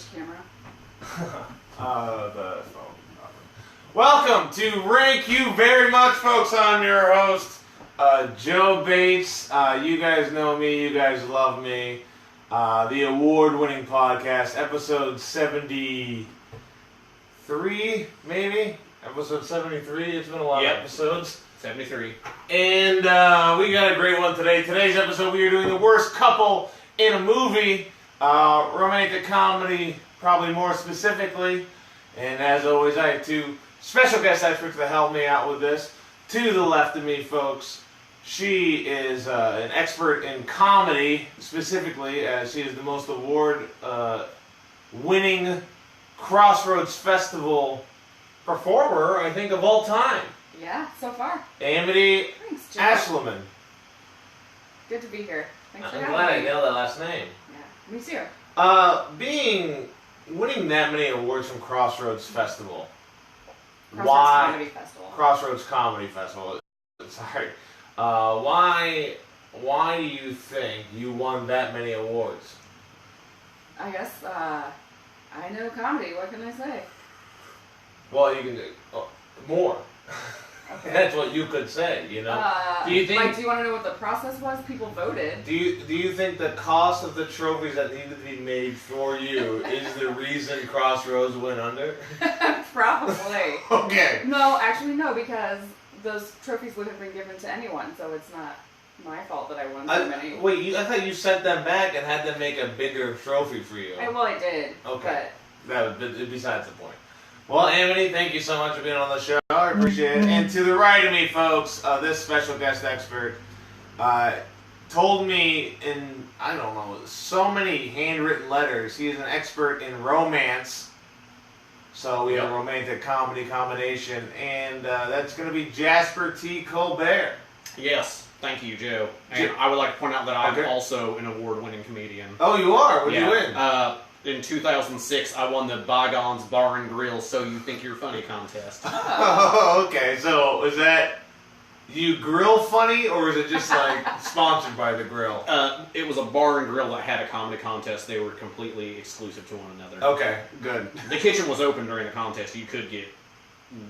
Which camera? The phone. Welcome to Rank You Very Much, folks. I'm your host, Joe Bates. You guys know me. You guys love me. The award-winning podcast, episode 73, maybe? Episode 73. It's been a lot of episodes. 73. And we got a great one today. Today's episode, we are doing the worst couple in a movie. Romantic comedy, probably more specifically. And as always, I have two special guest experts to help me out with this. To the left of me, folks, she is an expert in comedy, specifically, as she is the most award-winning Crossroads Festival performer, I think, of all time. Yeah, so far. Amity Thanks, Joe. Ashleman. Good to be here. Thanks for I'm having glad I me. nailed that last name. Yeah, me too. Winning that many awards from Crossroads Festival. Crossroads Comedy Festival. Crossroads Comedy Festival. Sorry. Why do you think you won that many awards? I guess, I know comedy. What can I say? Well, you can do more. Okay. That's what you could say, you know. Do you think? Like, do you want to know what the process was? People voted. Do you think the cost of the trophies that needed to be made for you is the reason Crossroads went under? Probably. Okay. No, actually no, because those trophies would have been given to anyone, so it's not my fault that I won so many. Wait, I thought you sent them back and had them make a bigger trophy for you. Well, I did. Okay. That was besides the point. Well, Amity, thank you so much for being on the show. I appreciate it. And to the right of me, folks, this special guest expert told me in, I don't know, so many handwritten letters. He is an expert in romance. So we have a romantic comedy combination. And that's going to be Jasper T. Colbert. Yes, thank you, Joe. And I would like to point out that I'm also an award-winning comedian. Oh, you are? What did you win? In 2006, I won the Bygones Bar and Grill So You Think You're Funny contest. Oh, okay. So is that you grill funny, or is it just like sponsored by the grill? It was a bar and grill that had a comedy contest. They were completely exclusive to one another. Okay, good. The kitchen was open during the contest. You could get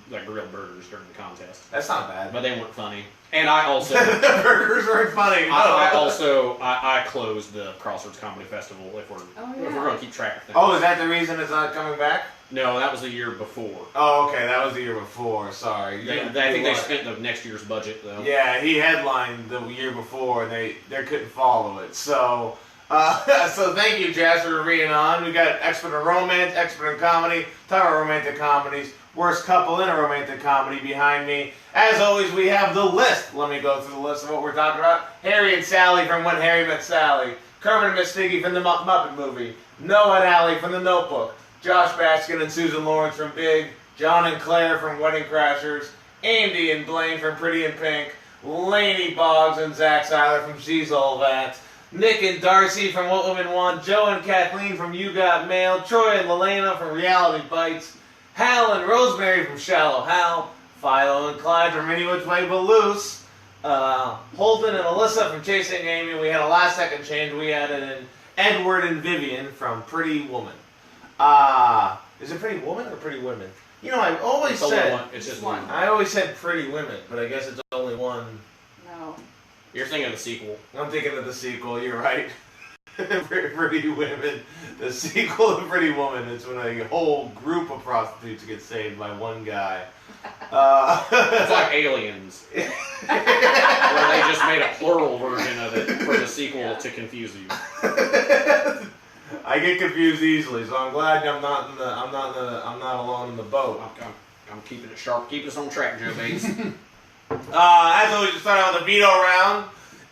like grilled burgers during the contest. That's not bad. But they weren't funny. And I also... The burgers weren't funny. No. I closed the Crossroads Comedy Festival if we're going to keep track of things. Oh, is that the reason it's not coming back? No, that was the year before. Oh, okay, that was the year before. Sorry. I think they spent the next year's budget, though. Yeah, he headlined the year before, and they couldn't follow it. So, so thank you, Jasper, for being on. We got expert in romance, expert in comedy, talking about romantic comedies. Worst couple in a romantic comedy behind me. As always, we have the list. Let me go through the list of what we're talking about. Harry and Sally from When Harry Met Sally. Kermit and Miss Piggy from the Muppet Movie. Noah and Allie from The Notebook. Josh Baskin and Susan Lawrence from Big. John and Claire from Wedding Crashers. Andie and Blaine from Pretty in Pink. Laney, Boggs, and Zach Siler from She's All That. Nick and Darcy from What Women Want. Joe and Kathleen from You Got Mail. Troy and Lelaina from Reality Bites. Hal and Rosemary from Shallow Hal, Philo and Clyde from Any Which Way But Loose, Holden and Alyssa from Chasing Amy. We had a last-second change. We added in Edward and Vivian from Pretty Woman. Is it Pretty Woman or Pretty Women? You know, I always said... It's just one. I always said Pretty Women, but I guess it's only one. No. You're thinking of the sequel. I'm thinking of the sequel. You're right. Pretty Women, the sequel to Pretty Woman. It's when a whole group of prostitutes get saved by one guy. It's like Aliens, where they just made a plural version of it for the sequel to confuse you. I get confused easily, so I'm glad I'm not alone in the boat. I'm keeping it sharp, keeping us on track, Joe Bates. As always, we start out with the veto round.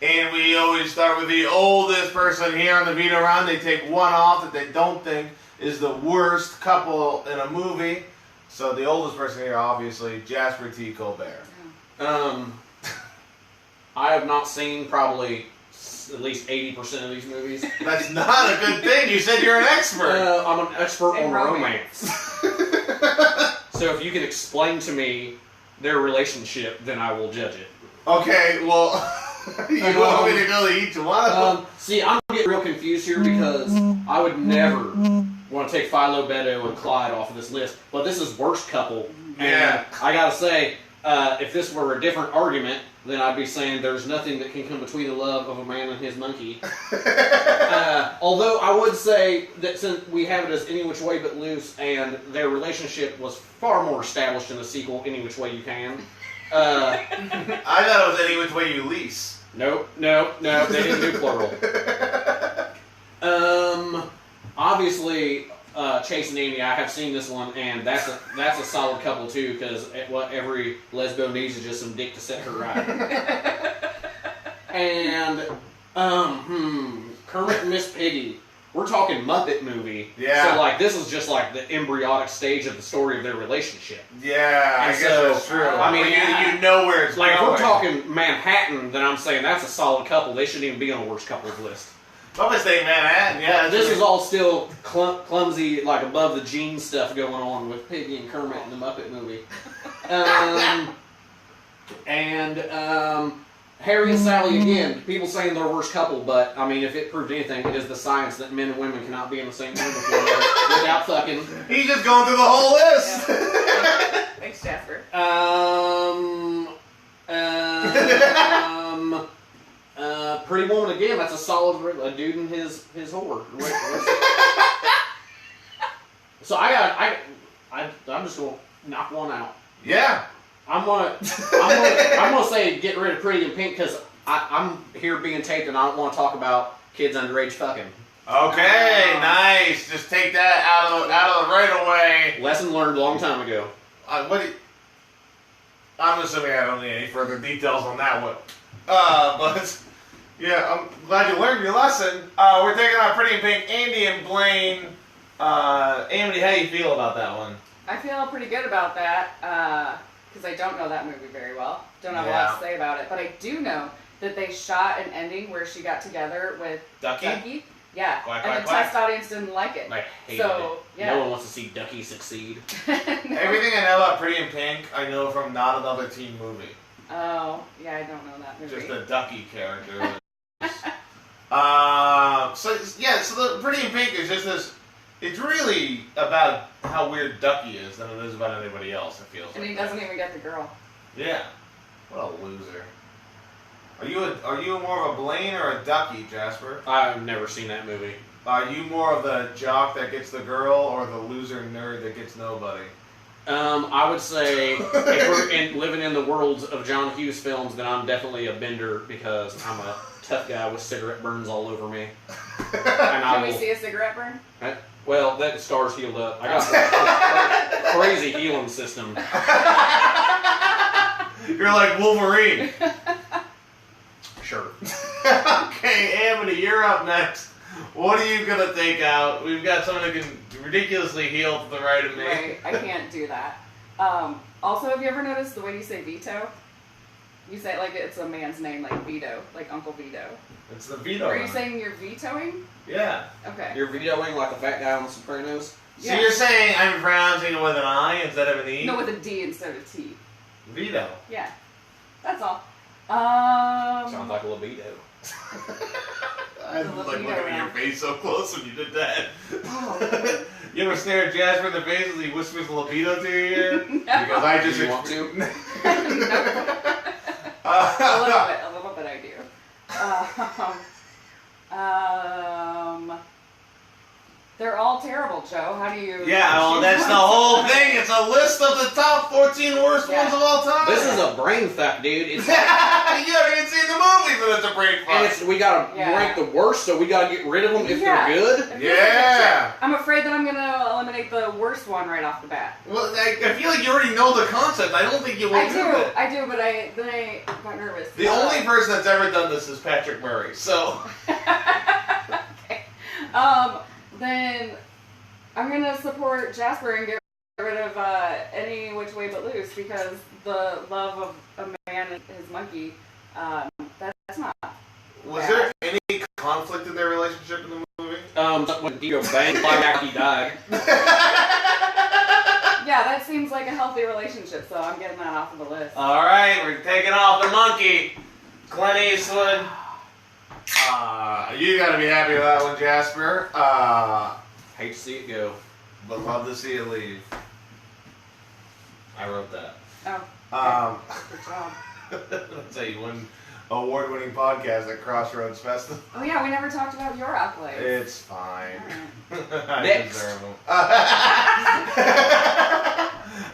And we always start with the oldest person here on the veto round. They take one off that they don't think is the worst couple in a movie. So the oldest person here, obviously, Jasper T. Colbert. I have not seen probably at least 80% of these movies. That's not a good thing. You said you're an expert. I'm an expert on romance. So if you can explain to me their relationship, then I will judge it. Okay, well... You want me to go to each one of them? See, I'm getting real confused here because I would never want to take Philo, Beto, and Clyde off of this list, but this is worst couple. Yeah. And I gotta say, if this were a different argument, then I'd be saying there's nothing that can come between the love of a man and his monkey. Although I would say that since we have it as Any Which Way But Loose, and their relationship was far more established in the sequel, Any Which Way You Can. I thought it was Any Which Way You Lease. Nope, they didn't do plural. Obviously, Chase and Amy, I have seen this one, and that's a solid couple too, because what every lesbo needs is just some dick to set her right. And Kermit and Miss Piggy, we're talking Muppet movie. Yeah. So like this is just like the embryonic stage of the story of their relationship. Yeah, I guess that's true. I mean, you know where it's like going. if we're talking Manhattan, then I'm saying that's a solid couple. They shouldn't even be on the worst couples list. Probably say Manhattan, yeah. This is all still clumsy, like above the jeans stuff going on with Piggy and Kermit in the Muppet movie. Harry and Sally again. People saying they're worst couple, but I mean, if it proved anything, it is the science that men and women cannot be in the same room without fucking. He's just going through the whole list. Yeah. Thanks, Jasper. Pretty Woman again. That's a solid a dude and his whore. So I'm just gonna knock one out. Yeah. I'm gonna say get rid of Pretty in Pink because I'm here being taped and I don't want to talk about kids underage fucking. Okay, nice. Just take that out of the right away. Lesson learned a long time ago. I'm assuming I don't need any further details on that one. But yeah, I'm glad you learned your lesson. We're taking out Pretty in Pink, Andie and Blaine. Amity, how do you feel about that one? I feel pretty good about that because I don't know that movie very well. Don't have a lot to say about it, but I do know that they shot an ending where she got together with Ducky. Yeah, Quack, and quack, the quack. test audience didn't like it. I hated it. Yeah. No one wants to see Ducky succeed. No. Everything I know about Pretty in Pink, I know from Not Another Teen Movie. Oh, yeah, I don't know that movie. Just a Ducky character. So the Pretty in Pink is just this. It's really about how weird Ducky is than it is about anybody else. It feels. And like he doesn't even get the girl. Yeah. What a loser. Are you more of a Blaine or a Ducky, Jasper? I've never seen that movie. Are you more of the jock that gets the girl or the loser nerd that gets nobody? I would say if we're living in the worlds of John Hughes films, then I'm definitely a bender because I'm a tough guy with cigarette burns all over me. Can we see a cigarette burn? Well, that scar's healed up. I got a crazy healing system. You're like Wolverine. Sure. Okay, Amity, you're up next. What are you gonna take out? We've got someone who can ridiculously heal to the right of me. Right, I can't do that. Also, have you ever noticed the way you say veto? You say it like it's a man's name, like Vito, like Uncle Vito. It's the veto. Are you saying you're vetoing? Yeah. Okay. You're videoing like a fat guy on The Sopranos? So you're saying I'm pronouncing it with an I instead of an E? No, with a D instead of a T. Veto. Yeah. That's all. Sounds like a libido. I was like looking at your face so close when you did that. Oh. You ever stare at Jasper in the face as he whispers libido to your ear? No. Because I just You want to? A little bit I do. They're all terrible, Joe. How do you... Yeah, well, that's the whole thing. It's a list of the top 14 worst ones of all time. This is a brain fuck, dude. It's You haven't even seen the movie, but it's a brain and fuck. we gotta rank the worst, so we gotta get rid of them if they're good. Yeah. I'm afraid that I'm gonna eliminate the worst one right off the bat. Well, I feel like you already know the concept. I don't think you will do it. I do, but I got nervous. The only person that's ever done this is Patrick Murray, so... Okay. Then I'm gonna support Jasper and get rid of Any Which Way But Loose because the love of a man and his monkey, that's not. Was there any conflict in their relationship in the movie? When Dio banged after he died. Yeah, that seems like a healthy relationship, so I'm getting that off of the list. Alright, we're taking off the monkey. Clint Eastwood. You gotta be happy with that one, Jasper. Hate to see it go. but love to see it leave. I wrote that. Oh, good job. Let's say you won award-winning podcast at Crossroads Festival. Oh yeah, we never talked about your accolades. It's fine. Alright. I Next. deserve them.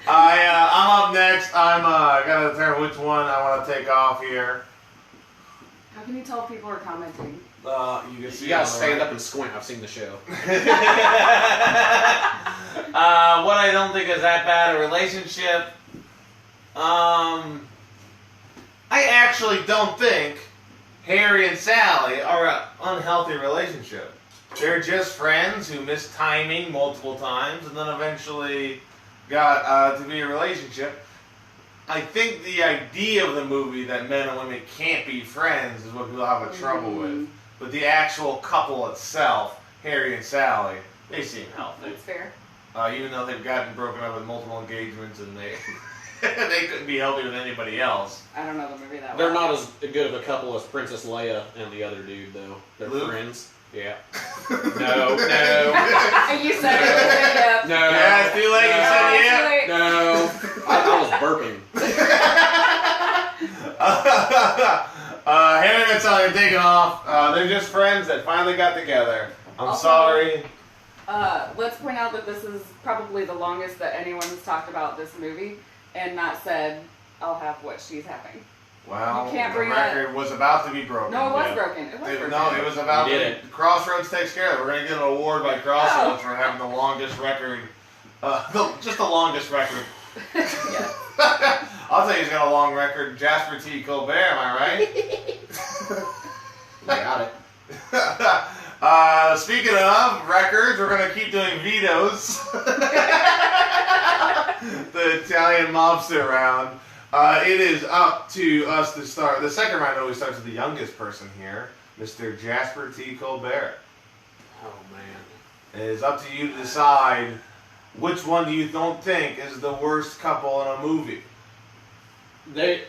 I'm up next. I'm gotta determine which one I want to take off here. How can you tell if people are commenting? You can see. You gotta on the stand right. up and squint. I've seen the show. What I don't think is that bad a relationship. I actually don't think Harry and Sally are an unhealthy relationship. They're just friends who missed timing multiple times and then eventually got to be a relationship. I think the idea of the movie that men and women can't be friends is what people have a trouble with. But the actual couple itself, Harry and Sally, they seem healthy. That's fair. Even though they've gotten broken up with multiple engagements and they they couldn't be healthy with anybody else. I don't know the movie that They're well. not as good of a couple as Princess Leia and the other dude, though. They're Luke? friends. Yeah. No. You said it. Yep. No. Yeah, it's too late. You said yeah. Too late. No. I was burping. Harry and Sally are taking off. They're just friends that finally got together. I'm Also- sorry. Let's point out that this is probably the longest that anyone has talked about this movie and not said, I'll have what she's having. Well, You can't the bring record was about to be broken. No, it was Yeah. broken. It was broken. No, it was about We did to. Crossroads takes care of it. We're going to get an award by Crossroads for having the longest record. Just the longest record. Yeah. I'll tell you who's got a long record. Jasper T. Colbert, am I right? Got it. Speaking of records, we're going to keep doing vetoes. The Italian mobster round. It is up to us to start. The second round always starts with the youngest person here, Mr. Jasper T. Colbert. Oh, man. It is up to you to decide which one do you don't think is the worst couple in a movie.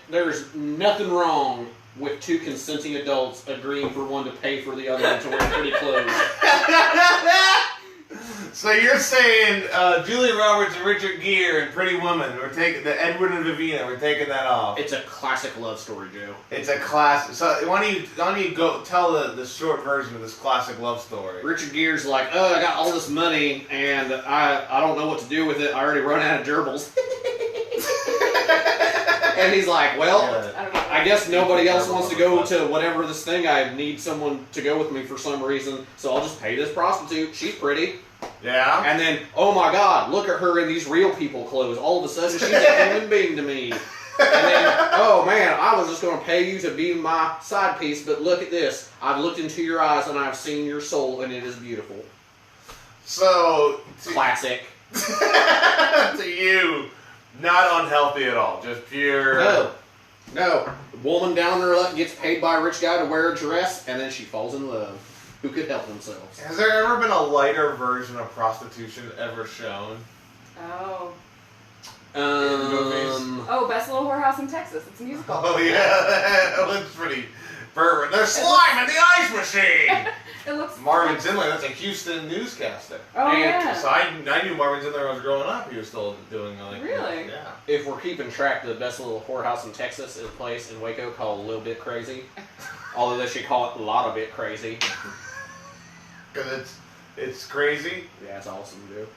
There's nothing wrong with two consenting adults agreeing for one to pay for the other one to wear pretty clothes. So you're saying Julia Roberts and Richard Gere and Pretty Woman, we're taking the Edward and Vivina, we're taking that off. It's a classic love story, Joe. It's a classic. So why don't you go tell the short version of this classic love story? Richard Gere's like, oh, I got all this money and I don't know what to do with it. I already run out of gerbils. And he's like, well, I don't know. I guess nobody else wants to go to whatever this thing. I need someone to go with me for some reason, so I'll just pay this prostitute. She's pretty. Yeah. And then, oh my God, look at her in these real people clothes. All of a sudden, she's a human being to me. And then, oh man, I was just going to pay you to be my side piece, but look at this. I've looked into your eyes and I've seen your soul, and it is beautiful. So Classic. to you, not unhealthy at all. Just pure. No. The woman down there gets paid by a rich guy to wear a dress, and then she falls in love. Who could help themselves? Has there ever been a lighter version of prostitution ever shown? Oh. Um, Best Little Whorehouse in Texas. It's a musical. Oh yeah, that looks pretty pervert. There's slime in the ice machine. It looks. Marvin Zindler, that's a Houston newscaster. Oh And yeah. So I knew Marvin Zindler when I was growing up. He was still doing like Really? Yeah. if we're keeping track, the best little whorehouse in Texas is a place in Waco called A Little Bit Crazy. Although they should call it A Lot of Bit Crazy. Because it's crazy. Yeah, it's awesome, dude.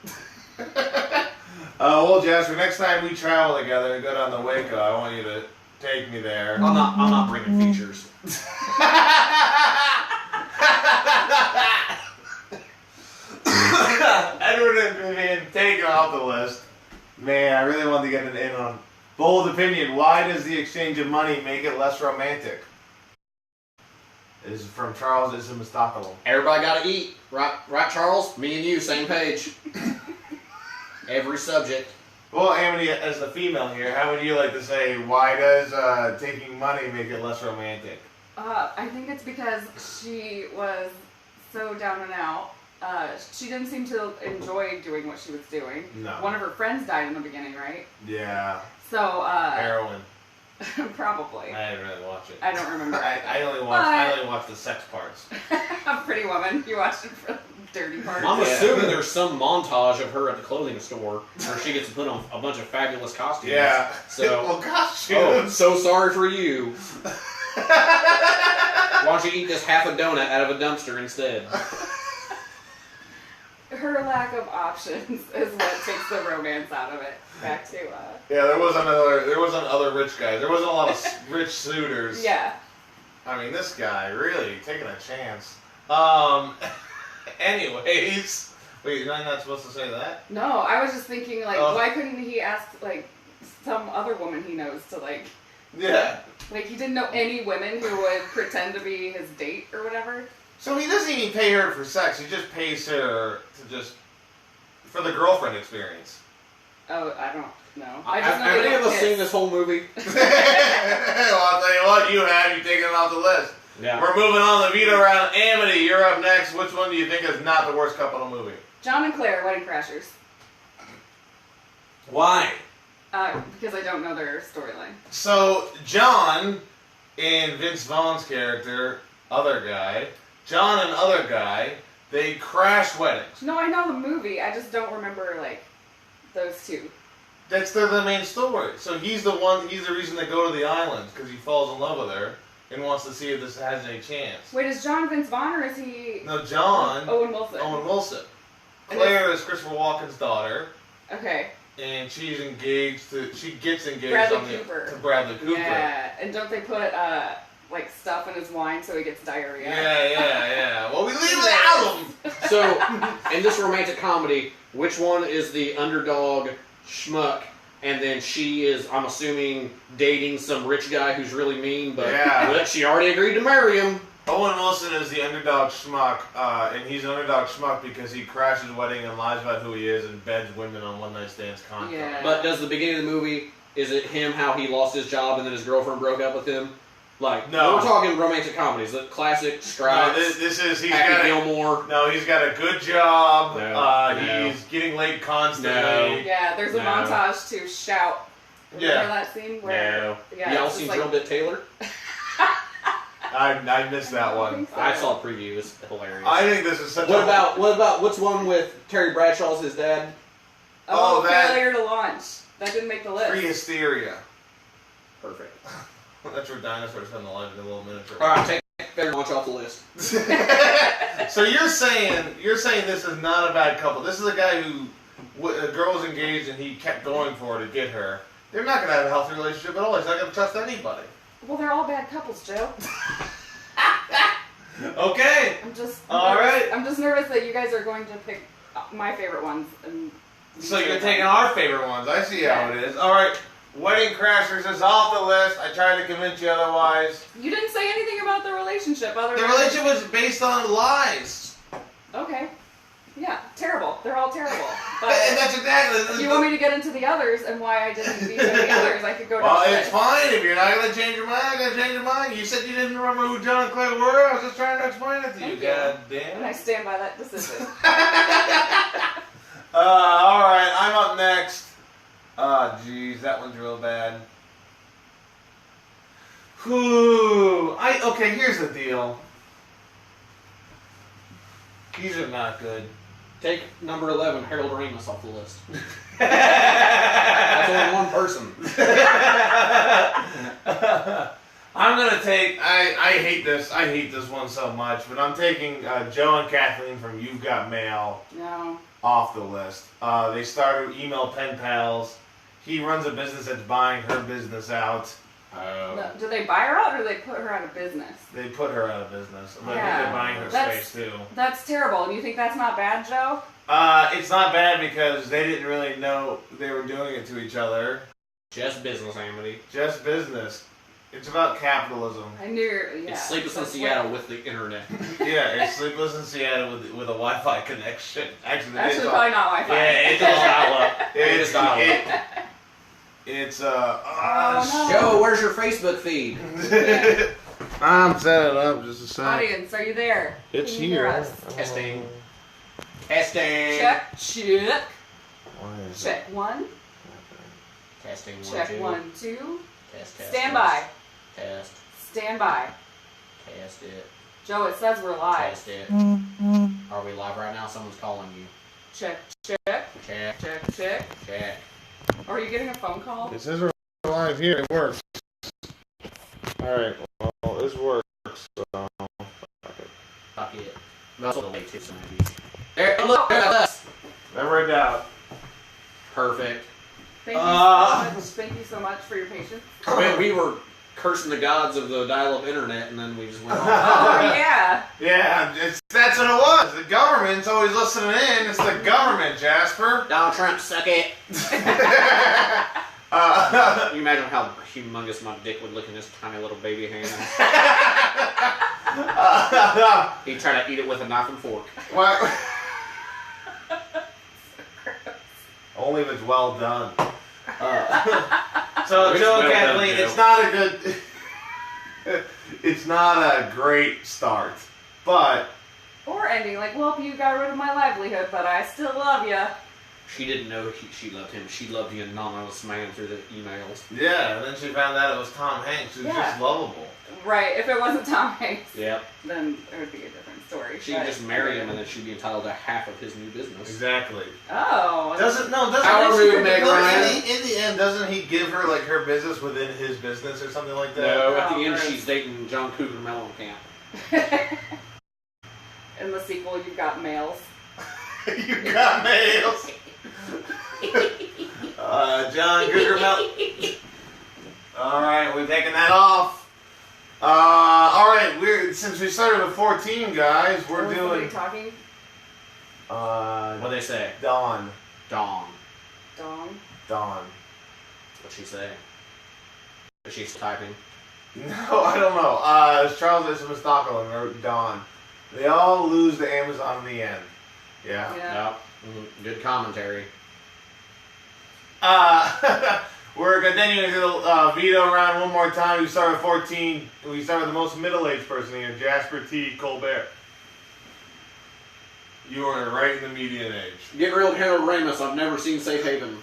Well, Jasper, next time we travel together and go down to Waco, I want you to take me there. I'm not bringing features. Edward and Vivian, taken off the list. Man, I really wanted to get an in on bold opinion. Why does the exchange of money make it less romantic? This is from Charles Ismastopoulos. Everybody got to eat, right, Charles? Me and you, same page. Every subject. Well, Amity, as the female here, how would you like to say, why does taking money make it less romantic? I think it's because she was so down and out. She didn't seem to enjoy doing what she was doing. No. One of her friends died in the beginning, right? Yeah. So, Heroin. probably. I didn't really watch it. I don't remember. I only But- watched the sex parts. A Pretty Woman. You watched it for dirty parts. I'm assuming there's some montage of her at the clothing store where she gets to put on a bunch of fabulous costumes. Yeah. So, well, costumes. oh, so sorry for you. Why don't you eat this half a donut out of a dumpster instead? Her lack of options is what takes the romance out of it. Back to Yeah, there wasn't other rich guys. There wasn't a lot of rich suitors. yeah. I mean, this guy really taking a chance. Anyways, wait, you're not supposed to say that? No, I was just thinking like, Oh. why couldn't he ask like some other woman he knows to like? Yeah. Like he didn't know any women who would pretend to be his date or whatever. So he doesn't even pay her for sex. He just pays her for the girlfriend experience. Oh, I don't know. Have any of us seen this whole movie? Well, I'll tell you what, you've taken it off the list. Yeah. We're moving on the veto round. Amity, you're up next. Which one do you think is not the worst couple in the movie? John and Claire, Wedding Crashers. Why? Because I don't know their storyline. So, John, in Vince Vaughn's character, John and other guy, they crash weddings. No, I know the movie. I just don't remember like those two. They're the main story. So he's the reason they go to the island, because he falls in love with her and wants to see if this has any chance. Wait, is John Vince Vaughn or is he? No, John. Owen Wilson. Owen Wilson. Claire is Christopher Walken's daughter. Okay. And she's engaged she gets engaged to Bradley Cooper. Yeah, and don't they put like stuff in his wine so he gets diarrhea? Yeah. Well, we leave it out of them. So, in this romantic comedy, which one is the underdog schmuck, and then she is, I'm assuming, dating some rich guy who's really mean, but she already agreed to marry him. Owen Wilson is the underdog schmuck, and he's an underdog schmuck because he crashes a wedding and lies about who he is and beds women on one-night stands constantly. Yeah. But does the beginning of the movie, is it him, how he lost his job and then his girlfriend broke up with him? Like, no. We're talking romantic comedies, the classic Stripes, he's Happy Gilmore. No, he's got a good job. No. He's getting late constantly. No. Yeah, there's a montage to Shout. Remember that scene where? Yeah, y'all seen Drill Bit Taylor? I missed that one. I saw a preview. It's hilarious. I think this is such What about what's one with Terry Bradshaw's his dad? Oh, Failure to Launch. That didn't make the list. Pre-hysteria. Perfect. That's where dinosaurs come to life in a little miniature. All right, take Failure to Launch off the list. So you're saying this is not a bad couple. This is a guy who a girl was engaged and he kept going for her to get her. They're not going to have a healthy relationship at all. He's not going to trust anybody. Well, they're all bad couples, Joe. Okay. I'm just nervous that you guys are going to pick my favorite ones. And so you're taking our favorite ones. I see how it is. All right. Wedding Crashers is off the list. I tried to convince you otherwise. You didn't say anything about the relationship. The relationship was based on lies. Okay. Yeah, terrible. They're all terrible. But And that's exactly. if you want me to get into the others and why I didn't beat the others, I could go down Well, the it's list. fine. If you're not going to change your mind, I'm going to change your mind. You said you didn't remember who John and Claire were. I was just trying to explain it to you. Thank you. God damn. And I stand by that decision. All right. I'm up next. Oh, jeez. That one's real bad. Whew. Okay, here's the deal. These are not good. Take number 11, Harold Ramis, off the list. That's only one person. I'm gonna take. I hate this. I hate this one so much. But I'm taking Joe and Kathleen from You've Got Mail No. off the list. They started email pen pals. He runs a business that's buying her business out. No. Do they buy her out or do they put her out of business? They put her out of business. But I Yeah, think they're buying her space too. That's terrible. And you think that's not bad, Joe? It's not bad because they didn't really know they were doing it to each other. Just business, Amity. Just business. It's about capitalism. I knew. Yeah. It's Sleepless in Seattle with the internet. Yeah, it's Sleepless in Seattle with a Wi-Fi connection. Actually, probably not Wi-Fi. Yeah, It's dial-up. It's dial-up. It's no. Joe, where's your Facebook feed? I'm setting it up just a second. Audience, are you there? It's Can you hear here. us? Testing. Testing. Check. Check. Why is Check 1. Testing. 1, Check 2. 1, 2. Test. Stand by. Test. Stand by. Test it. Joe, it says we're live. Test it. Are we live right now? Someone's calling you. Check. Are you getting a phone call? It says we're live here. It works. Alright, well, this works. So. Fuck it. That's what the late tips might be. There, look at us. Never a doubt. Perfect. Thank you so much. Thank you so much for your patience. We were cursing the gods of the dial-up internet, and then we just went off. Oh, yeah. Yeah, that's what it was. The government's always listening in. It's the government, Jasper. Donald Trump, suck it. Can you imagine how humongous my dick would look in his tiny little baby hand? He'd try to eat it with a knife and fork. What? Only if it's well done. So, Joe and Kathleen, it's not a good... it's not a great start, but... Or ending like, well, you got rid of my livelihood, but I still love you. She didn't know she loved him. She loved the anonymous man through the emails. Yeah, and then she found out it was Tom Hanks, who's just lovable. Right, if it wasn't Tom Hanks, Yep. then it would be a different story. She could just marry him, and then she'd be entitled to half of his new business. Exactly. Oh. Doesn't Our move, Meg Ryan. In the end, doesn't he give her like her business within his business or something like that? No, at the end gross. she's dating John Cougar Mellencamp. In the sequel, you've got males. You got mails. John Cougar All right, we're taking that off. All right, since we started with 14 guys, we're What doing. are you talking? What'd they say? Dawn. Dawn. Dong. What'd she say? Is she typing? No, I don't know. It's Charles S. Stockholm wrote Dawn. They all lose to Amazon in the end. Yeah. Yep. Good commentary. We're continuing the veto round one more time. We start with 14. We start with the most middle-aged person here, Jasper T. Colbert. You are right in the median age. Get real, Harold Ramis. I've never seen Safe Haven.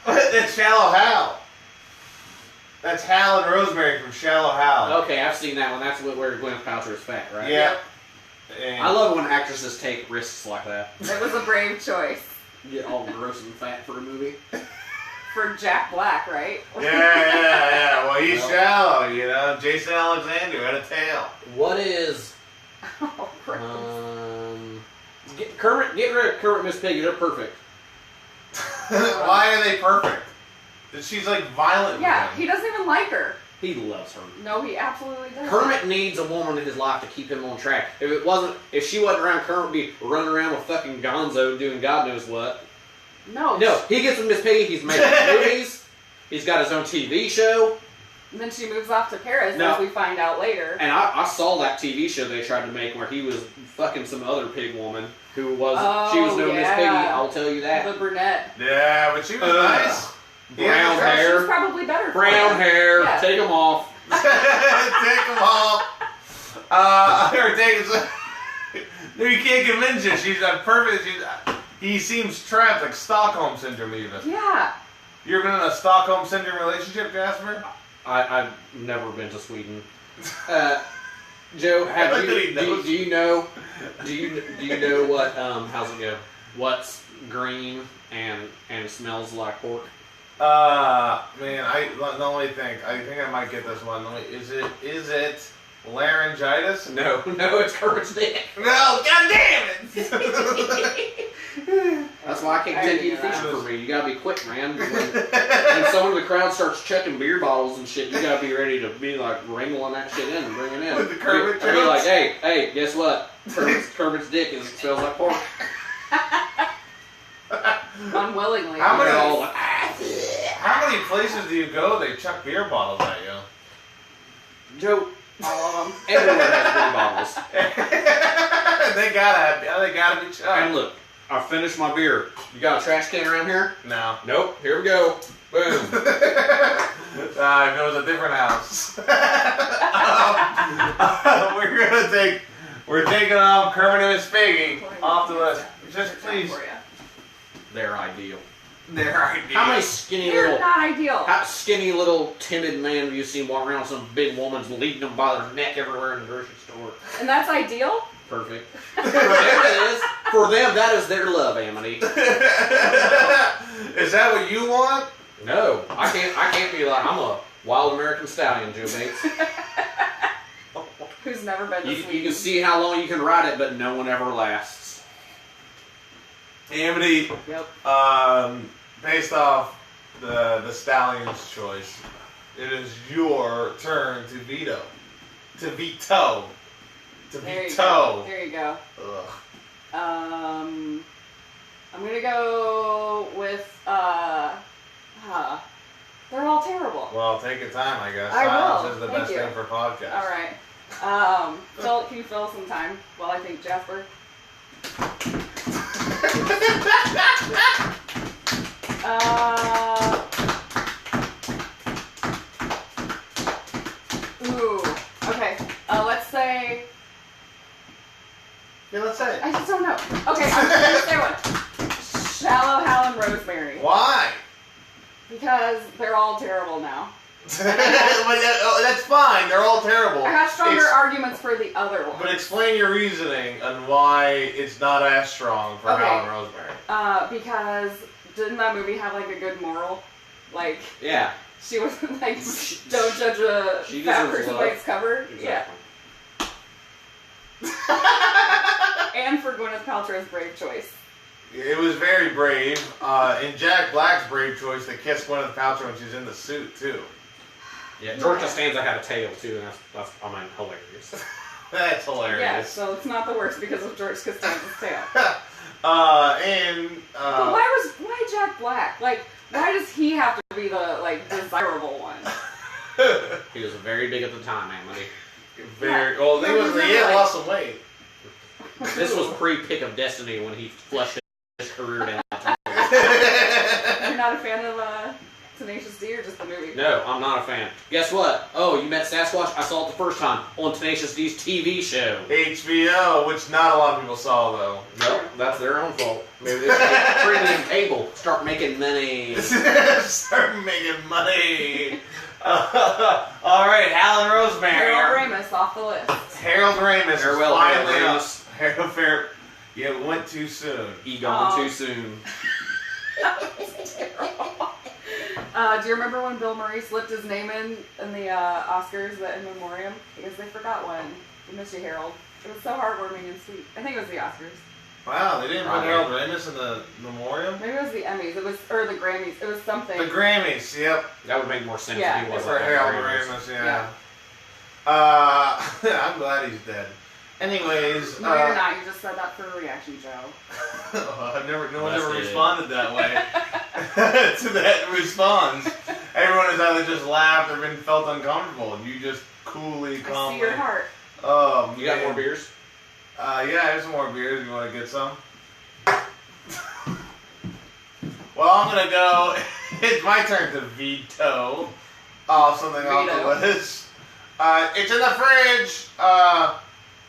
That's Shallow Hal. That's Hal and Rosemary from Shallow Hal. Okay, I've seen that one. That's where Gwyneth Paltrow is fat, right? Yep. And I love when actresses take risks like that. It was a brave choice. Get all gross and fat for a movie. For Jack Black, right? Yeah. Well, he's shallow, you know. Jason Alexander had a tail. What is... Oh, gross. Get rid of Kermit and Miss Piggy. They're perfect. Why are they perfect? She's like violent. Yeah, with him. he doesn't even like her. He loves her. No, he absolutely doesn't. Kermit needs a woman in his life to keep him on track. If she wasn't around, Kermit would be running around with fucking Gonzo doing God knows what. No. No, he gets with Miss Piggy. He's making movies. He's got his own TV show. And then she moves off to Paris, No. as we find out later. And I saw that TV show they tried to make where he was fucking some other pig woman who was she was no Miss Piggy. I'll tell you that. The brunette. Yeah, but she was nice. Brown She's hair. probably better. For Brown him. hair. Yeah. Take them off. Take them off. No, you can't convince her. She's a perfect. He seems trapped, like Stockholm syndrome, even. Yeah. You ever been in a Stockholm syndrome relationship, Jasper? I've never been to Sweden. Joe, do you know what how's it go? What's green and smells like pork? Man, let me think. I think I might get this one. Is it laryngitis? No, it's Kermit's dick. No, god damn it! That's why I can't take you fishing for me. You gotta be quick, man. When someone in the crowd starts chucking beer bottles and shit, you gotta be ready to be like wrangling that shit in and bring it in. With the Kermit I'd be like, hey, guess what? Kermit's dick smells like pork. Unwillingly. How many places do you go? They chuck beer bottles at you. Joe, All of them. everyone has beer bottles. They gotta be chucked. And look, I finished my beer. You got a trash can around here? No. Nope. Here we go. Boom. If it was a different house. We're taking Kermit and Miss Piggy off the list. Just please. They're ideal. They're ideal. How many skinny They're little, not ideal. how skinny little timid man have you seen walking around with some big woman's leading them by their neck everywhere in the grocery store? And that's ideal? Perfect. For them it is. For them, that is their love, Amity. Is that what you want? No, I can't be like, I'm a wild American stallion, Joe Bates. Who's never been to You Sweden. can see how long you can ride it, but no one ever lasts. Amity, Yep. based off the stallion's choice, it is your turn to veto. To veto. To There you veto. go. There you go. Ugh. I'm gonna go with they're all terrible. Well, take your time, I guess. I Silence will. is the Thank best you. thing for podcasts. All right. Phil, can you fill some time while I think Jasper? Ooh. Okay. Let's say. Yeah, let's say it. I just don't know. Okay, I'm gonna say one. Shallow Hal and Rosemary. Why? Because they're all terrible now. That's fine. They're all terrible. I have stronger arguments for the other one. But explain your reasoning on why it's not as strong for Okay. Hal and Rosemary. Because didn't that movie have like a good moral? Like Yeah. she was like, don't judge a She fat deserves person love. by its cover. Exactly. Yeah. And for Gwyneth Paltrow's brave choice. It was very brave. In Jack Black's brave choice, they kissed Gwyneth Paltrow when she's in the suit, too. Yeah, George Costanza had a tail, too, and that's I mean, hilarious. That's hilarious. Yeah, so it's not the worst because of George Costanza's tail. But But why Jack Black? Like, why does he have to be the like desirable one? He was very big at the time, Amity. very well. He had lost some weight. This was pre-Pick of Destiny when he flushed his career down. You're not a fan of Tenacious D or just the movie? No, I'm not a fan. Guess what? Oh, you met Sasquatch? I saw it the first time on Tenacious D's TV show. HBO, which not a lot of people saw, though. Nope, that's their own fault. Maybe they should get premium cable. Start making money. Start making money. All right, Hal and Rosemary. Harold Ramis off the list. Harold Ramis. Farewell, finally Harold up. Ramis. Harold Fair. You went too soon. He gone Oh. too soon. Do you remember when Bill Murray slipped his name in the Oscars, the in memoriam? Because they forgot one. We miss you, Harold. It was so heartwarming and sweet. I think it was the Oscars. Wow, they didn't put Probably. Harold Ramis in the memoriam? Maybe it was the Emmys. It was or the Grammys. It was something. The Grammys, yep. That would make more sense Yeah, if he was For like Harold Ramis. Ramis, yeah. I'm glad he's dead. Anyways, No, you're not. You just said that for a reaction, Joe. no one ever Busted. responded that way to that response. Everyone has either just laughed or been felt uncomfortable, and you just coolly, I calmly. see your heart. Oh, You got man. more beers? Yeah, I have some more beers. You want to get some? Well, I'm gonna go. It's my turn to veto something off Veto. the list. It's in the fridge.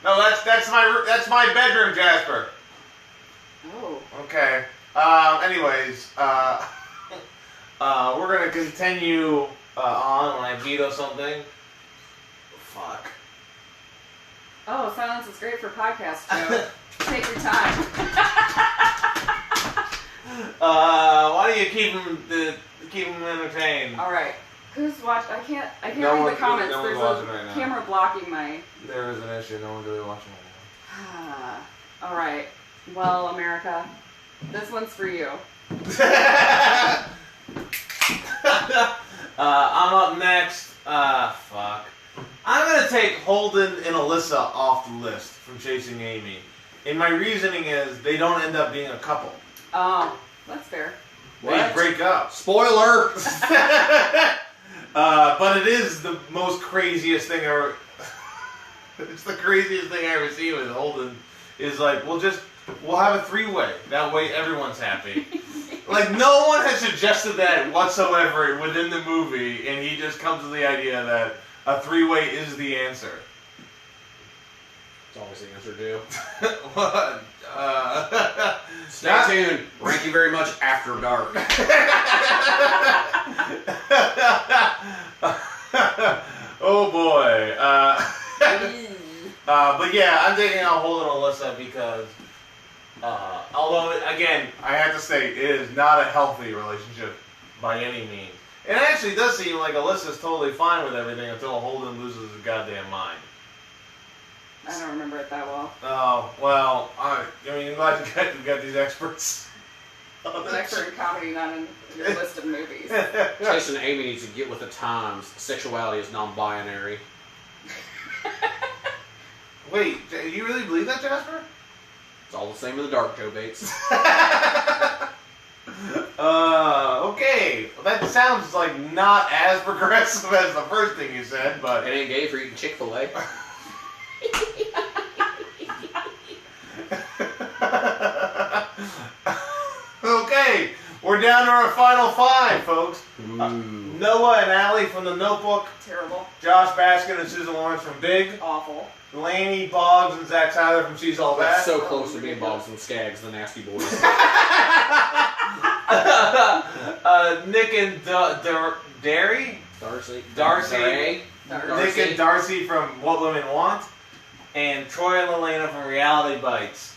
No, that's my bedroom, Jasper. Oh. Okay. Anyways, we're gonna continue on when I veto something. Fuck. Oh, silence is great for podcasts, Joe. Take your time. Why do you keep them entertained? All right. Who's watching? I can't No read one- the comments. no one's There's watching a right now. camera blocking my. There is an issue. No one's really watching All right. Well, America, this one's for you. I'm up next. Fuck. I'm gonna take Holden and Alyssa off the list from Chasing Amy. And my reasoning is they don't end up being a couple. Oh, that's fair. They What? break up. Spoiler! But it is the most craziest thing ever. It's the craziest thing I ever seen with Holden. Is like, we'll have a three-way. That way everyone's happy. Like, no one has suggested that whatsoever within the movie, and he just comes to the idea that a three-way is the answer. It's always the answer, Joe. What? Stay tuned. Rank you very much after dark. Oh boy. But yeah, I'm taking out Holden and Alyssa because, although again, I have to say it is not a healthy relationship by any means. It actually does seem like Alyssa's totally fine with everything until Holden loses his goddamn mind. I don't remember it that well. Oh well, I mean, I'm glad you got these experts. An expert in comedy, not in your list of movies. Jason and Amy needs to get with the times. Sexuality is non-binary. Wait, do you really believe that, Jasper? It's all the same in the dark, Joe Bates. Okay. That sounds like not as progressive as the first thing you said, but... It ain't gay for eating Chick-fil-A. Okay, we're down to our final five, folks. Noah and Allie from The Notebook. Terrible. Josh Baskin and Susan Lawrence from Big. Awful. Laney, Boggs, and Zach Siler from She's All That. That's so close to being Boggs and Skaggs, the Nasty Boys. Nick and Darcy. Darcy. Nick and Darcy from What Women Want. And Troy and Lelaina from Reality Bites.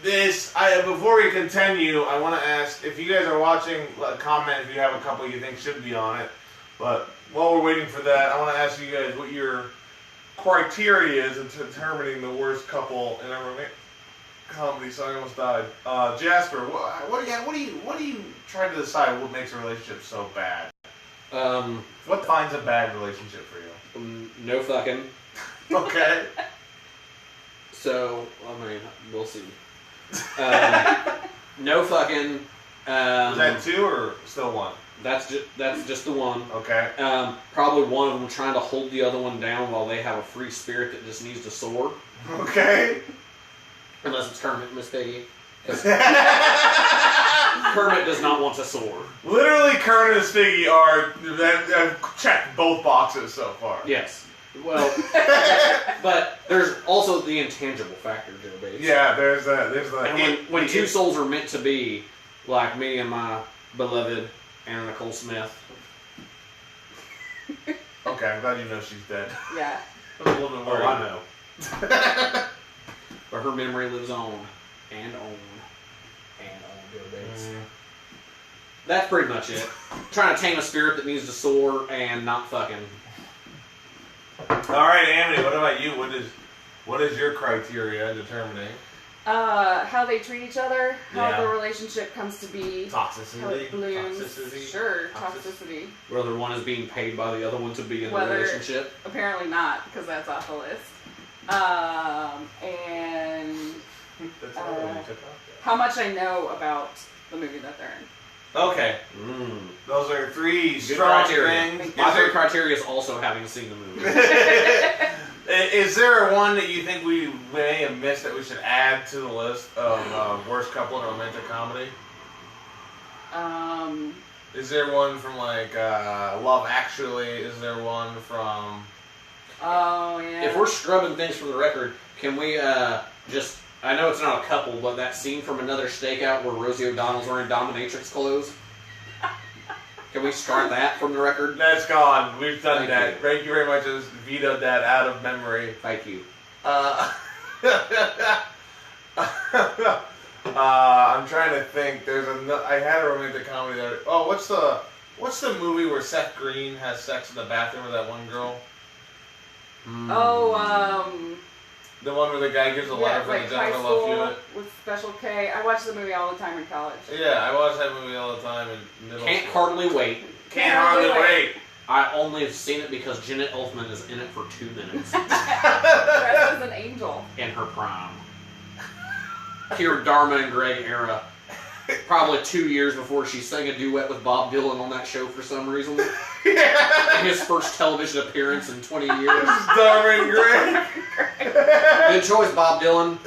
Before we continue, I want to ask if you guys are watching, comment if you have a couple you think should be on it. But while we're waiting for that, I want to ask you guys what your criteria is in determining the worst couple in a romantic comedy. So I almost died. Jasper, what do you try to decide what makes a relationship so bad? What defines a bad relationship for you? No fucking. Okay. So, I mean, we'll see. No fucking. Is that two or still one? That's just the one. Okay. Probably one of them trying to hold the other one down while they have a free spirit that just needs to soar. Okay. Unless it's Kermit and Miss Piggy. Kermit does not want to soar. Literally, Kermit and Miss Piggy are checked both boxes so far. Yes. Well, but there's also the intangible factor, Joe Bates. Yeah, there's the. And when two souls are meant to be, like me and my beloved Anna Nicole Smith. Okay, I'm glad you know she's dead. Yeah. I was a little bit worried. Oh, I know. But her memory lives on and on and on, Joe Bates. That's pretty much it. Trying to tame a spirit that needs to soar and not fucking. All right, Amity, what about you? What is your criteria determining? How they treat each other, how Yeah. the relationship comes to be, Toxicity. how it blooms. Toxicity. Sure, toxicity. Whether one is being paid by the other one to be in a Whether- relationship. Apparently not, because that's off the list. And That's all that we took off. how much I know about the movie that they're in. Okay, those are three Good strong criteria. things. My third criteria is also having seen the movie. Is there one that you think we may have missed that we should add to the list of worst couple in a romantic comedy? Is there one from like Love Actually? Is there one from? Oh yeah. If we're scrubbing things from the record, can we just? I know it's not a couple, but that scene from Another Stakeout where Rosie O'Donnell's wearing dominatrix clothes. Can we strike that from the record? That's gone. We've done Thank that. you. Thank you very much. Just vetoed that out of memory. Thank you. I'm trying to think. I had a romantic comedy that. Oh, what's the movie where Seth Green has sex in the bathroom with that one girl? Oh, The one where the guy gives a letter from like the high Jennifer Love school Hewitt. with Special K. I watched the movie all the time in college. Yeah, I watched that movie all the time in middle Can't school. hardly wait. Can't hardly wait. I only have seen it because Jeanette Elfman is in it for 2 minutes Dressed as an angel. in her prime. Pure Dharma and Greg era. Probably 2 years before she sang a duet with Bob Dylan on that show for some reason. In his first television appearance in 20 years. Darwin Gray. Good choice, Bob Dylan.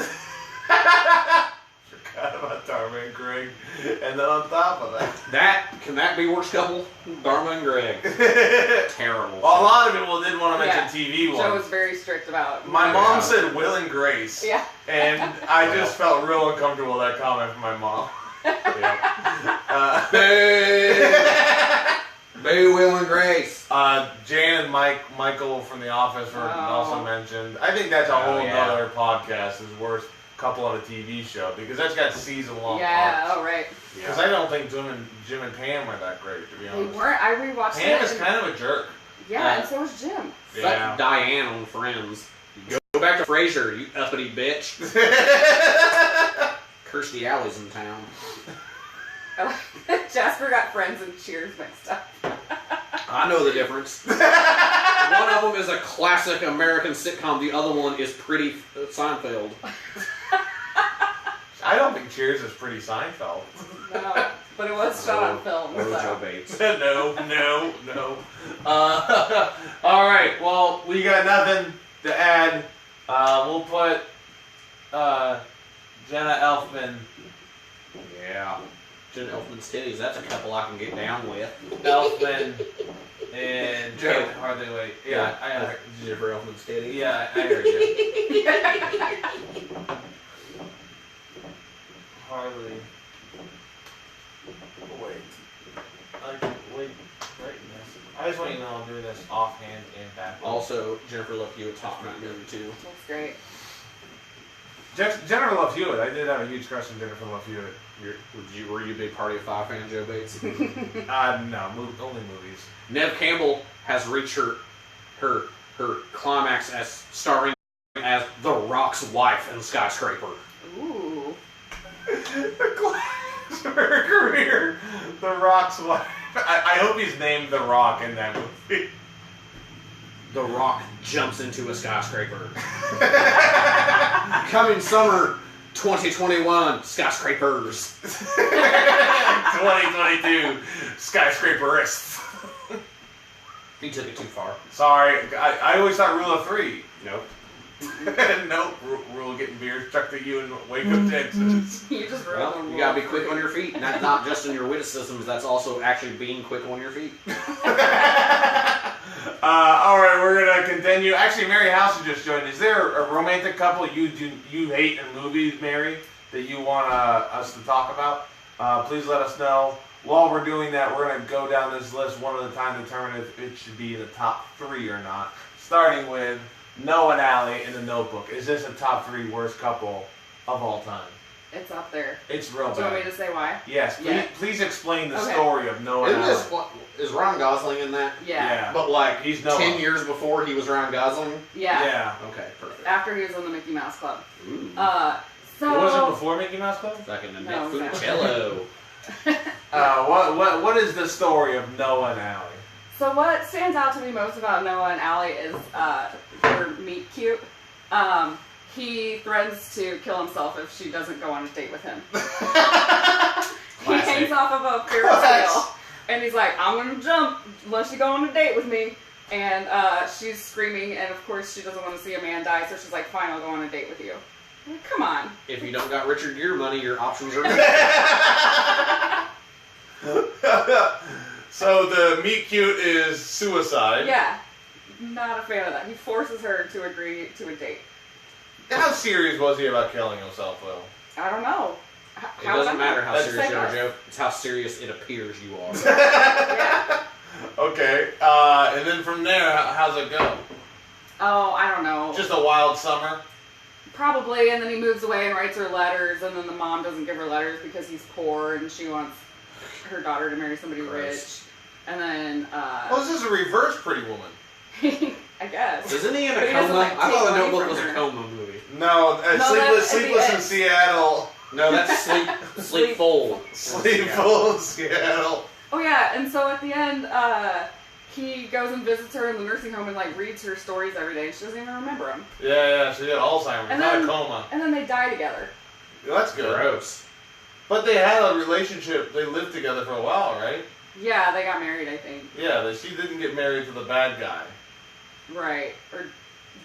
Forgot about Darwin and Greg. And then on top of that. Can that be worst couple? Dharma and Greg. Terrible. Well, a lot of people did want to mention Yeah. TV Joe ones. was very strict about. My mom said Will and Grace. Yeah. And I just felt real uncomfortable with that comment from my mom. Boo, Will and Grace. Jan and Michael from The Office were also mentioned. I think that's a whole other podcast. Is worst couple on a TV show because that's got season-long arcs. Oh right. Because I don't think Jim and Pam were that great, to be honest. They weren't. I rewatched Pam it. is kind of a jerk. Yeah, and so was Jim. Fuck Diane on Friends. Go back to Frasier, you uppity bitch. Kirstie Alley's in town. Jasper got Friends and Cheers mixed up. I know the difference. One of them is a classic American sitcom. The other one is Pretty Seinfeld. I don't think Cheers is pretty Seinfeld. No, but it was shot on film. Or So. Joe Bates. No. All right. Well, we got nothing to add. We'll put Jenna Elfman. Yeah. Jenna Elfman's titties. That's a couple I can get down with. Elfman and Joe. Hardly Wait. Yeah, I heard. Jennifer Elfman's titties. Yeah, I heard you. Hardly. Wait. I can wait right this. I just want you to know I'm doing this offhand and backward. Also, Jennifer Love Hewitt's hot in that movie too. That's great. Jennifer Love Hewitt. I did have a huge crush on Jennifer Love Hewitt. Were you a big Party of Five fan, Joe Bates? No, only movies. Nev Campbell has reached her climax as starring as The Rock's wife in Skyscraper. Ooh. The climax of her career. The Rock's wife. I hope he's named The Rock in that movie. The Rock jumps into a skyscraper. Coming summer 2021, skyscrapers. 2022, skyscraperists. He took it too far. Sorry, I always thought rule of three. Nope. Nope, rule of getting beers chucked at you in Waco, Texas. You just wrote Well, you gotta be quick on your feet. And that's not just in your witticisms, that's also actually being quick on your feet. Alright, we're gonna continue. Actually, Mary House has just joined. Is there a romantic couple you hate in movies, Mary, that you want us to talk about? Please let us know. While we're doing that, we're gonna go down this list one at a time to determine if it should be in the top 3 or not. Starting with Noah and Allie in The Notebook. Is this a top 3 worst couple of all time? It's up there. It's real Do you want me bad. to say why? Yes, please explain the Okay. story of Noah and Isn't Allie. this, is Ryan Gosling in that? Yeah. But like, He's Noah. 10 years before he was Ryan Gosling? Yeah. Okay, perfect. After he was in the Mickey Mouse Club. Ooh. So. It wasn't before Mickey Mouse Club? Back in the No, Nick no. Funicello. What is the story of Noah and Allie? So what stands out to me most about Noah and Allie is her meet cute. He threatens to kill himself if she doesn't go on a date with him. He hangs off of a Ferris wheel, and he's like, "I'm gonna jump unless you go on a date with me." And she's screaming, and of course she doesn't want to see a man die, so she's like, "Fine, I'll go on a date with you." I'm like, come on. If you don't got Richard Gere money, your options are So the meet cute is suicide. Yeah, not a fan of that. He forces her to agree to a date. How serious was he about killing himself, though? I don't know. It doesn't matter how That's serious you are, psycho. Joe. It's how serious it appears you are. Yeah. Okay, and then from there, how's it go? Oh, I don't know. Just a wild summer? Probably, and then he moves away and writes her letters, and then the mom doesn't give her letters because he's poor and she wants her daughter to marry somebody Gross. rich. And then, Well, this is a reverse Pretty Woman. I guess. Isn't he in But a he doesn't, coma? like, I thought take The money Notebook from was a her. coma movie. No, that's Sleepless at the in end. Seattle. No, that's Sleepful. Sleepful in Seattle. Oh yeah, and so at the end, he goes and visits her in the nursing home and like reads her stories every day, and she doesn't even remember them. Yeah, she had Alzheimer's, And not a then- coma. And then they die together. Well, that's good. Gross. But they had a relationship. They lived together for a while, right? Yeah, they got married, I think. Yeah, she didn't get married to the bad guy. Right.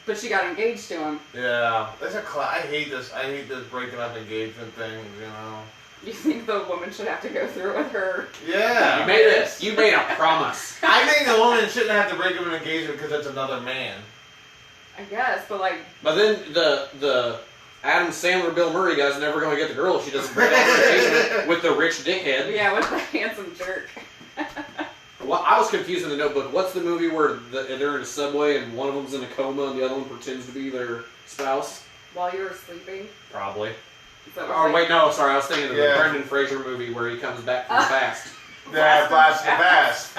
But she got engaged to him. Yeah, that's I hate this. I hate this breaking up engagement thing. You know. You think the woman should have to go through with her? Yeah. You made a promise. I think the woman shouldn't have to break up an engagement because it's another man. I guess, but like, But then the Adam Sandler, Bill Murray guy's never going to get the girl if she doesn't break out her engagement with the rich dickhead. Yeah, with the handsome jerk. Well, I was confused in the Notebook. What's the movie where they're in a subway and one of them's in a coma and the other one pretends to be their spouse? While you were sleeping? Probably. Oh, wait, no, sorry. I was thinking of the Brendan Fraser movie where he comes back from the past. Yeah, Blast from the Past.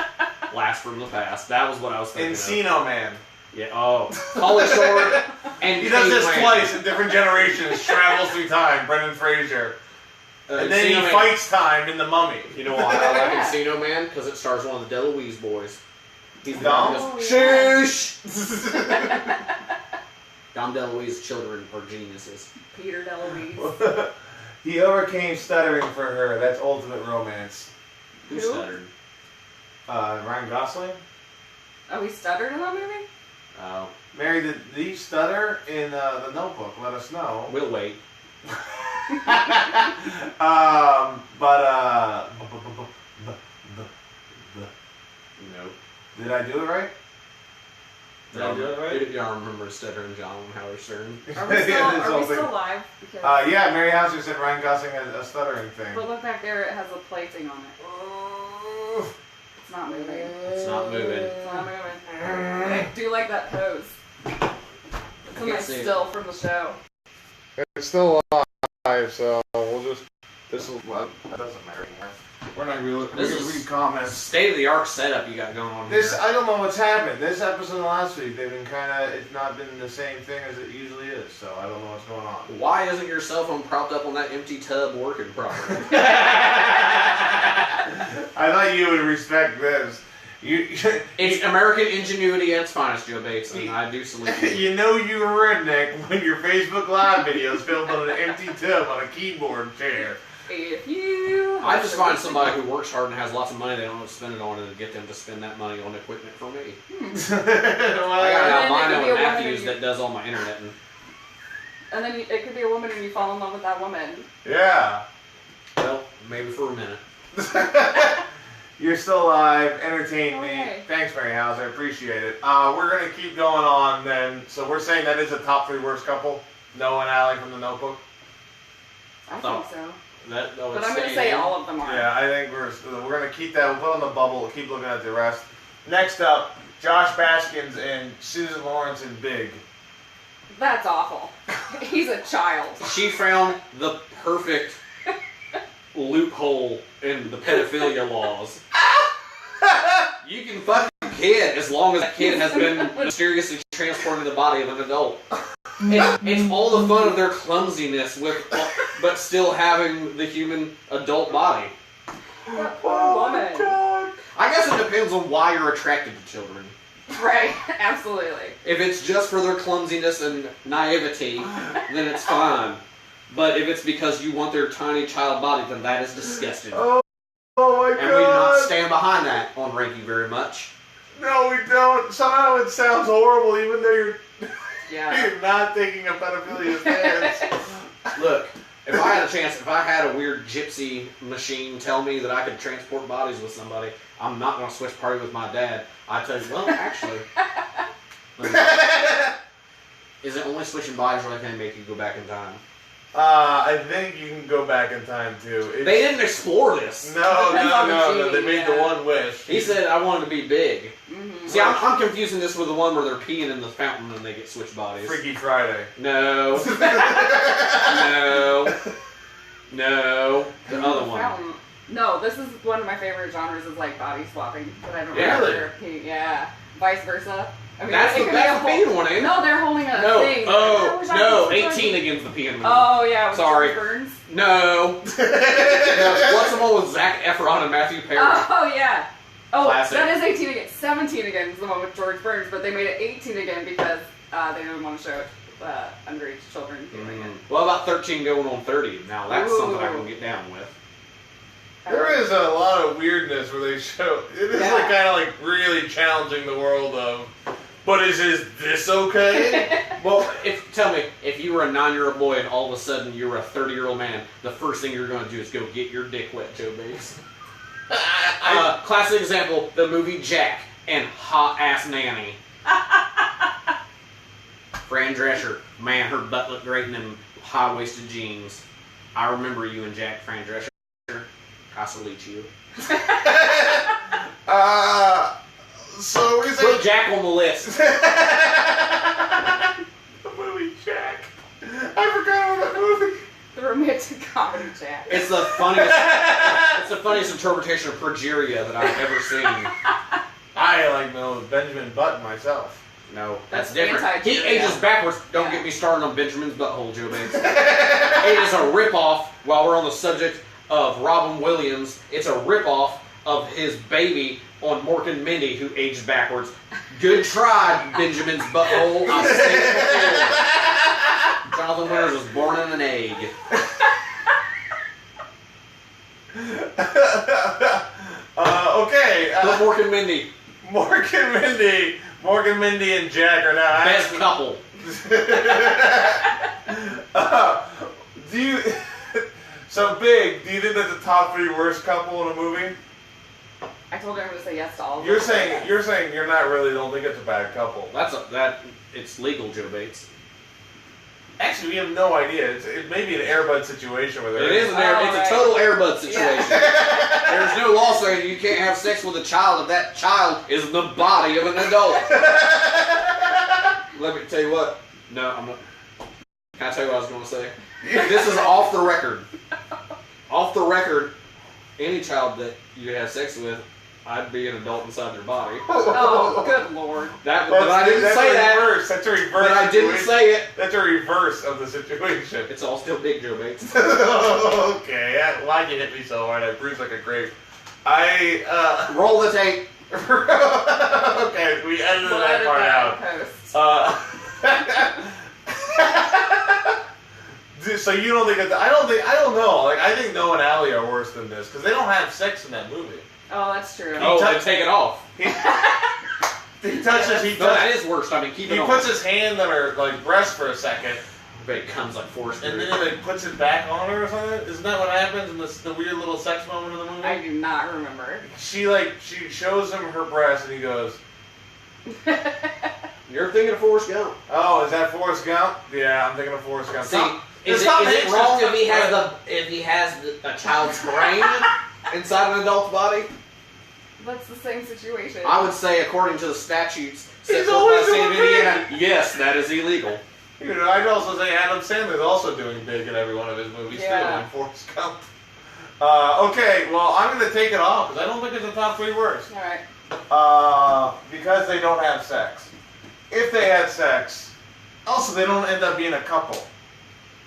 Blast from the Past. That was what I was thinking Encino Man. Yeah, Pauly Shore and he does this Kate twice in different generations, travels through time, Brendan Fraser. And then he fights time in The Mummy. You know why I like Encino Man? Because it stars one of the DeLuise boys. He's the Dom? guy who goes, Shush! Dom DeLuise's children are geniuses. Peter DeLuise. He overcame stuttering for her. That's ultimate romance. Who stuttered? Ryan Gosling. Oh, he stuttered in that movie? Oh. Mary, did he stutter in The Notebook? Let us know. We'll wait. Nope. Did I do it right? Did I do it right? You don't remember stuttering John Howard Stern. Are we still live? Because yeah, Mary Hauser said Ryan Gosling has a stuttering thing. But look back there, it has a plating on it. It's not moving. It's not moving. It's not moving. I do like that pose. It's a nice still from the show. It's still alive, so we'll just. That doesn't matter anymore. We're not really. This is read comments. State of the art setup you got going on This here. I don't know what's happened. This episode and last week, they've been it's not been the same thing as it usually is. So I don't know what's going on. Why isn't your cell phone propped up on that empty tub working properly? I thought you would respect this. It's American ingenuity at its finest, Joe Bates, and I do salute you. You know you're a redneck when your Facebook Live videos filmed on an empty tub on a keyboard chair. If you... I just find somebody who works hard and has lots of money they don't know to spend it on and get them to spend that money on equipment for me. I got an albino in Matthews that does all my internet. And then it could be a woman and you fall in love with that woman. Yeah. Well, maybe for a minute. You're still alive. Entertain me. Thanks, Mary House. I appreciate it. We're going to keep going on then. So we're saying that is a top 3 worst couple? Noah and Allie from The Notebook? I think so. But I'm going to say all of them are. Yeah, I think we're going to keep that. We'll put on the bubble. We'll keep looking at the rest. Next up, Josh Baskins and Susan Lawrence in Big. That's awful. He's a child. She found the perfect loophole in the pedophilia laws. You can fuck a kid as long as that kid has been mysteriously transported in the body of an adult. It's all the fun of their clumsiness but still having the human adult body. That poor woman. God. I guess it depends on why you're attracted to children. Right, absolutely. If it's just for their clumsiness and naivety, then it's fine. But if it's because you want their tiny child body, then that is disgusting. Oh my God. And we do not stand behind that on Reiki very much. No, we don't. Somehow it sounds horrible, even though you're not taking a pedophilia stance. Look, if I had a chance, if I had a weird gypsy machine tell me that I could transport bodies with somebody, I'm not going to switch party with my dad. I tell you, well, actually, is it only switching bodies really going to make you go back in time? I think you can go back in time too. They didn't explore this. No. They made the one wish. He said, I wanted to be big. Mm-hmm. See, I'm confusing this with the one where they're peeing in the fountain and they get switched bodies. Freaky Friday. No. No. The other one. No, this is one of my favorite genres is like body swapping. But I don't Really? Yeah. Vice versa. I mean, That's the peeing one, ain't it? No, they're holding a thing. No, 18 against the peeing one. Oh, yeah. Sorry. George Burns. No. What's the one with Zac Efron and Matthew Perry? Oh, yeah. Oh, Classic. That is 18 again. 17 again is the one with George Burns, but they made it 18 again because they didn't want to show underage children doing it. Well, about 13 going on 30. Now, that's something I can get down with. There is a lot of weirdness where they show. It is like kind of like really challenging the world of. But is this okay? Well, tell me, if you were a 9-year-old boy and all of a sudden you were a 30-year-old man, the first thing you're going to do is go get your dick wet, Joe Bates. Classic example, the movie Jack and Hot Ass Nanny. Fran Drescher, man, her butt looked great in them high-waisted jeans. I remember you and Jack Fran Drescher. I salute you. So we say Put Jack on the list. the movie Jack. I forgot about that movie. The romantic comedy Jack. It's the funniest interpretation of progeria that I've ever seen. I like Benjamin Button myself. No, that's That's different. He anti-Joe, ages yeah. backwards. Don't Yeah. get me started on Benjamin's butthole, Joe Bates. It is a ripoff, while we're on the subject of Robin Williams, it's a ripoff of his baby on Mork and Mindy, who aged backwards. Good try, Benjamin's butthole. I say it before. Jonathan Winters was born in an egg. Okay. Put Mork and Mindy. Mork and Mindy and Jack are now Best couple. Do you? So Big, do you think that's the top 3 worst couple in a movie? I told her I would say yes to all of them. You're saying you're not really don't think it's a bad couple. It's legal, Joe Bates. Actually, we have no idea. It may be an Airbud situation where It is it's it's a total Airbud situation. Yeah. There's no law saying you can't have sex with a child if that child is in the body of an adult. Let me tell you what. No, I'm not. Can I tell you what I was going to say? This is off the record. Off the record, any child that you have sex with, I'd be an adult inside their body. Oh, good lord. But I didn't say that. That's a reverse. But I didn't say it. That's a reverse of the situation. It's all still big, Joe Bates. Okay, why'd you hit me so hard? I bruised like a grape. Roll the tape. Okay, we edited We'll that edit part that out. in post. So you don't think I don't know. Like I think Noah and Allie are worse than this because they don't have sex in that movie. Oh, that's true. Oh, then take it off. He touches. No, that is worse. I mean, keep it He on. puts his hand on her like breast for a second, But it comes like forced. and then he like puts it back on her or something. Isn't that what happens in the weird little sex moment of the movie? I do not remember. She shows him her breast, and he goes, You're thinking of Forrest Gump. "Oh, is that Forrest Gump?" Yeah, I'm thinking of Forrest Gump. See, is Tom it Hanks wrong just- if he has a child's brain inside an adult's body? That's the same situation. I would say, according to the statutes set He's forth by always the state of doing big. Indiana, yes, that is illegal. You know, I'd also say Adam Sandler's also doing big in every one of his movies too, Yeah. like Forrest Gump. Okay, well, I'm going to take it off because I don't think it's the top 3 worst. Alright. Because they don't have sex. If they had sex, also they don't end up being a couple.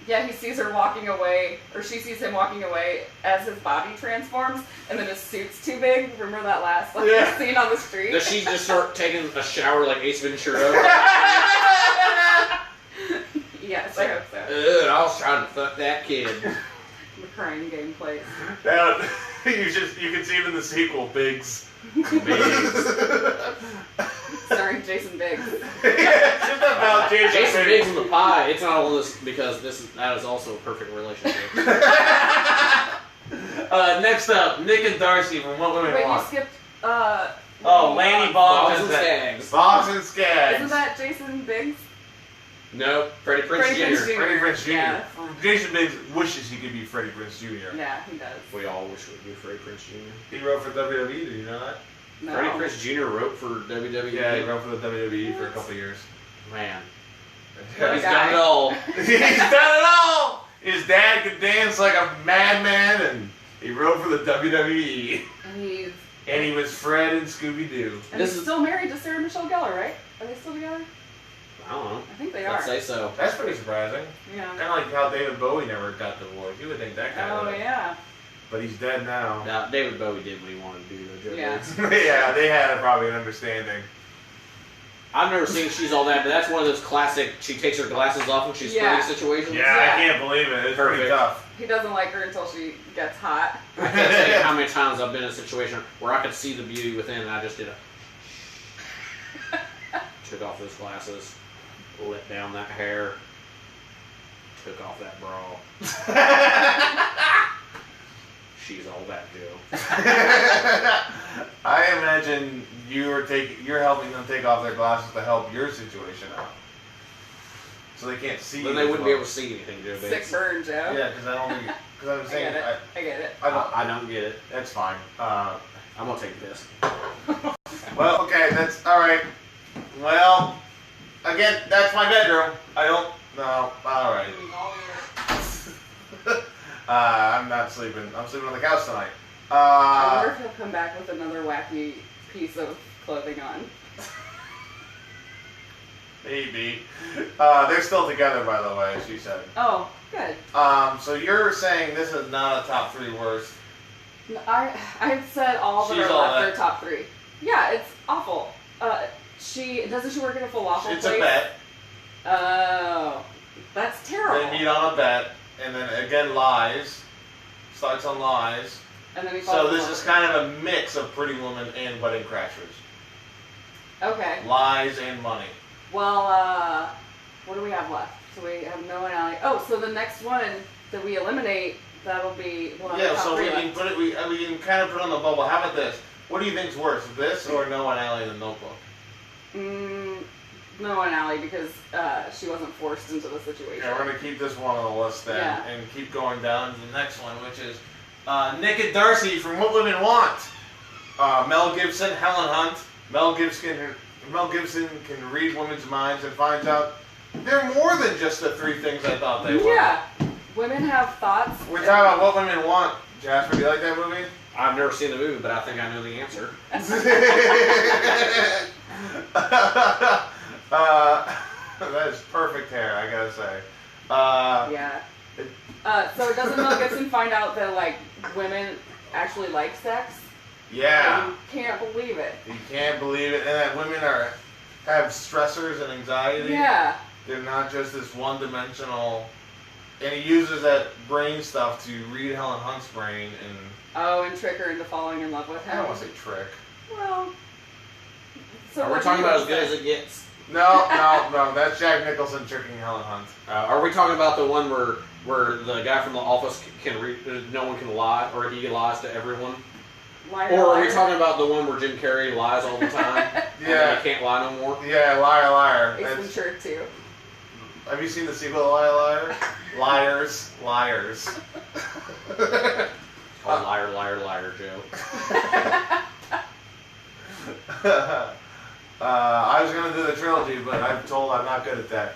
Yeah, he sees her walking away, or she sees him walking away as his body transforms, and then his suit's too big. Remember that last Yeah. scene on the street? Does she just start taking a shower like Ace Ventura? Yes, I hope so. Ugh, I was trying to fuck that kid. The crying game plays. Now, you can see it in the sequel, Biggs. Starring Jason Biggs. Yeah, it's just about Jason Biggs in the pie. It's not on this because that is also a perfect relationship. Next up, Nick and Darcy from What Women Wait, you Want. skipped, Laney, Boggs Boggs, and Skaggs. Boggs and Skaggs. Isn't that Jason Biggs? No, Freddie Prinze Freddie Jr. Prinze Jr. Freddie Prinze Jr. Yeah. Jason Biggs wishes he could be Freddie Prinze Jr. Yeah, he does. We all wish we could be Freddie Prinze Jr. He wrote for WWE, did you know that? No. Freddie Prinze Jr. wrote for WWE. Yeah, he wrote for the WWE for a couple years. Man, What a he's guy. done it all. He's done it all! His dad could dance like a madman, and he wrote for the WWE. And he was Fred and Scooby-Doo. And This he's is- still married to Sarah Michelle Gellar, right? Are they still together? I don't know. I think they I'd are. say so. That's pretty surprising. Yeah. Kind of like how David Bowie never got divorced. You would think that kind Oh, of. yeah. But he's dead now. Now, David Bowie did what he wanted to do, though, Joe. Yeah. Bates. Yeah, they had probably an understanding. I've never seen She's All That, but that's one of those classic, she takes her glasses off when she's Yeah. pretty situations. Yeah, Yeah. I can't believe it. It's pretty Perfect. tough. He doesn't like her until she gets hot. I can't tell you how many times I've been in a situation where I could see the beauty within, and I just did a... Took off those glasses, let down that hair, took off that bra. She's all that, Joe. I imagine you're helping them take off their glasses to help your situation out. so they can't see. Then they wouldn't be able to see anything, Joe. Sick burn, Joe. Yeah, because I'm saying I get it. I don't get it. That's fine. I'm gonna take this. Well, okay, that's all right. Well, again, that's my bedroom. I don't. No, all right. I'm not sleeping. I'm sleeping on the couch tonight. I wonder if he'll come back with another wacky piece of clothing on. Maybe. They're still together, by the way, she said. Oh, good. So you're saying this is not a top 3 worst? I said all that She's are all left that. are top 3. Yeah, it's awful. Doesn't she work at a falafel place? It's a bet. Oh, that's terrible. They meet on a bet, and then again lies. Starts on lies. And then he So this is kind of a mix of Pretty Woman and Wedding Crashers. Okay. Lies and money. Well, what do we have left? So we have Noah and Allie. Oh, so the next one that we eliminate, that'll be Yeah, so we left. can put it. We can kind of put it on the bubble. How about this? What do you think's worse, this or Noah and Allie in the Notebook? Noah and Allie, because she wasn't forced into the situation. Yeah, we're gonna keep this one on the list then, Yeah. and keep going down to the next one, which is Nick and Darcy from What Women Want. Mel Gibson, Helen Hunt. Mel Gibson can read women's minds and finds out they're more than just the 3 things I thought they were. Yeah, women have thoughts. We're talking about What Women Want. Jasper, do you like that movie? I've never seen the movie, but I think I know the answer. That is perfect hair, I gotta say. Yeah. So doesn't Mel Gibson find out that like women actually like sex? Yeah. You can't believe it. You can't believe it. And that women have stressors and anxiety. Yeah. They're not just this one-dimensional. And he uses that brain stuff to read Helen Hunt's brain and. Oh, and trick her into falling in love with him. I don't want to say trick. Well. So Are we what talking do you about as good say? as it gets? No. That's Jack Nicholson tricking Helen Hunt. Are we talking about the one where the guy from The Office can read, no one can lie, or he lies to everyone? Liar, Or are we liar. talking about the one where Jim Carrey lies all the time? And Yeah. he can't lie no more? Yeah, liar. Ace That's, Ventura too. have you seen the sequel to Liar? Liars. Oh, liar, Joe. I was going to do the trilogy, but I'm told I'm not good at that.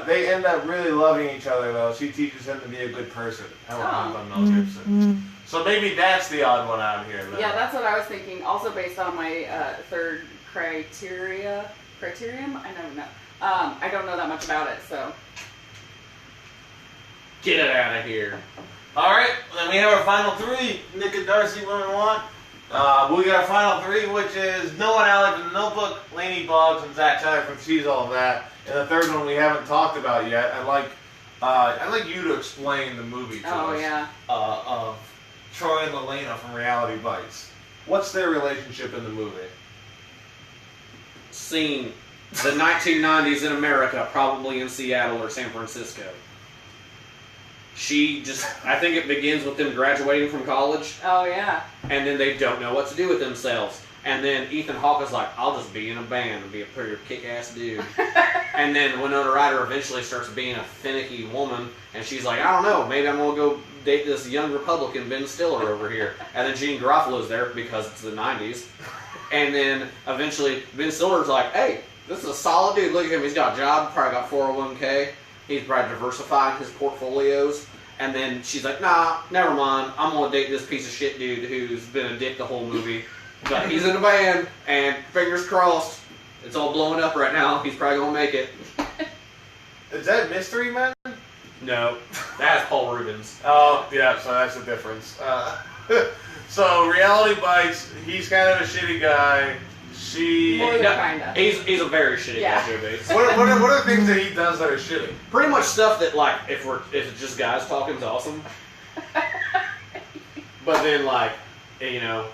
They end up really loving each other, though. She teaches him to be a good person. Helen Hunt on Mel Gibson. So maybe that's the odd one out here. Then. Yeah, that's what I was thinking. Also based on my third criterion. I don't know. I don't know that much about it, so. Get it out of here. All right, then we have our final 3. Nick and Darcy, Women Want. We got our final 3, which is Noah and Allie from The Notebook, Laney, Boggs, and Zach Tyler from She's All That. And the third one we haven't talked about yet. I'd like you to explain the movie to us. Oh yeah. Of Troy and Lelaina from Reality Bites. What's their relationship in the movie? Scene. The 1990s in America, probably in Seattle or San Francisco. I think it begins with them graduating from college, Oh yeah. and then they don't know what to do with themselves. And then Ethan Hawke is like, I'll just be in a band and be a pretty kick-ass dude. And then Winona Ryder eventually starts being a finicky woman, and she's like, I don't know, maybe I'm going to go date this young Republican Ben Stiller over here. And then Gene Garofalo's there because it's the 90s. And then eventually Ben Stiller's like, hey, this is a solid dude. Look at him. He's got a job, probably got 401k. He's probably diversifying his portfolios. And then she's like, nah, never mind. I'm going to date this piece of shit dude who's been a dick the whole movie. But he's in a band, and fingers crossed, it's all blowing up right now. He's probably going to make it. Is that Mystery Men? No, that's Paul Rubens. Oh, yeah, so that's the difference. So, Reality Bites, he's kind of a shitty guy. More than kinda. He's a very shitty guy, Joe Bates. What are things that he does that are shitty? Pretty much stuff that, like, if it's just guys talking is awesome. But then, like, you know.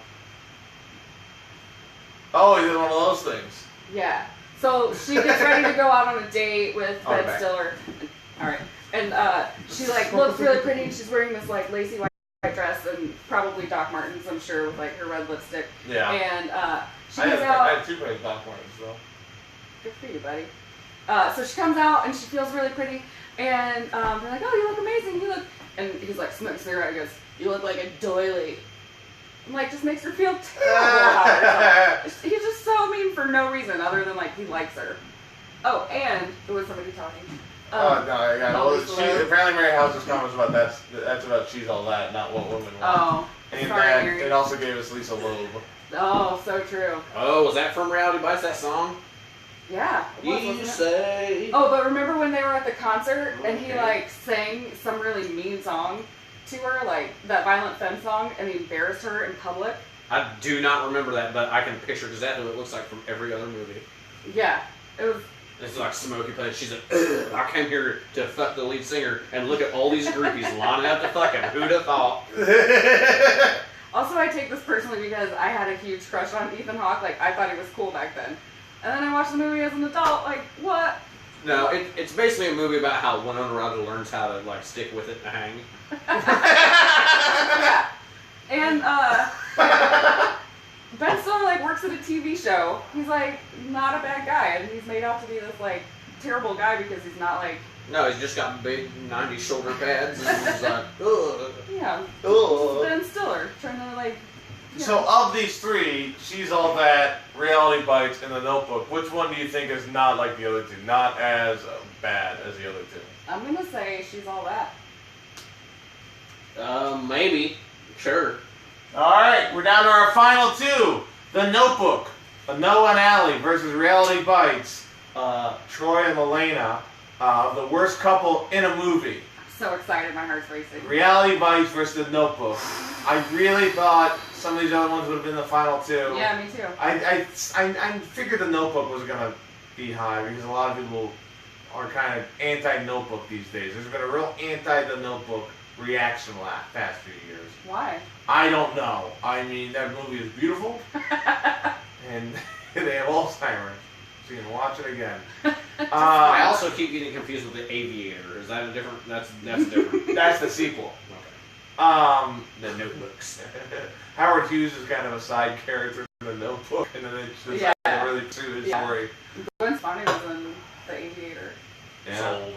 Oh, he did one of those things. Yeah. So she gets ready to go out on a date with All Ben right. Stiller. All right. And she like looks really pretty. And she's wearing this like lacy white dress and probably Doc Martens, I'm sure, with like her red lipstick. Yeah. And she I goes had out. 2 pairs of Doc Martens, though. Good for you, buddy. So she comes out and she feels really pretty, and they're like, "Oh, you look amazing. You look," and he's like, smoking a cigarette. He goes, "You look like a doily." And like, just makes her feel terrible about herself. He's just so mean for no reason other than like he likes her. Oh, and there was somebody talking. Oh no! Yeah, well, apparently Mary House's comments about that's about She's All That, not What Women Want. Oh, and sorry, then Mary. it also gave us Lisa Loeb. Oh, so true. Oh, was that from Reality Bites, that song? Yeah. It was, You wasn't it? say. Oh, but remember when they were at the concert and he Okay. like sang some really mean song to her, like that Violent Femme song, and he embarrassed her in public? I do not remember that, but I can picture exactly what it looks like from every other movie. Yeah. It was. It's like Smokey Place. She's like, "Ugh, I came here to fuck the lead singer, and look at all these groupies lining up to fuck him. Who'd have thought?" Also, I take this personally because I had a huge crush on Ethan Hawke. Like, I thought he was cool back then. And then I watched the movie as an adult. Like, what? No, it's basically a movie about how Winona Ryder learns how to like stick with it and hang. Yeah. And Ben Stiller like works at a TV show. He's like not a bad guy, and he's made out to be this like terrible guy because he's not like. No, he's just got big 90s shoulder pads, and he's like, ugh. Yeah. Ugh. Ben Stiller trying to like. You So know. of these three, She's All That, Reality Bites, and The Notebook, which one do you think is not like the other two? Not as bad as the other two? I'm gonna say She's All That. Maybe. Sure. Alright, we're down to our final two. The Notebook, Noah and Allie versus Reality Bites, Troy and Lelaina, the worst couple in a movie. I'm so excited, my heart's racing. Reality Bites versus The Notebook. I really thought some of these other ones would have been the final two. Yeah, me too. I figured The Notebook was going to be high because a lot of people are kind of anti-Notebook these days. There's been a real anti-The Notebook reaction past few years. Why? I don't know. I mean, that movie is beautiful, and they have Alzheimer's, so you can watch it again. I also keep getting confused with The Aviator. Is that a different? That's different. That's the sequel. Okay. The Notebooks. Howard Hughes is kind of a side character in The Notebook, and then they just Yeah. really pursue his Yeah. story. Gwen Stefani was in The Aviator. Yeah. Sold.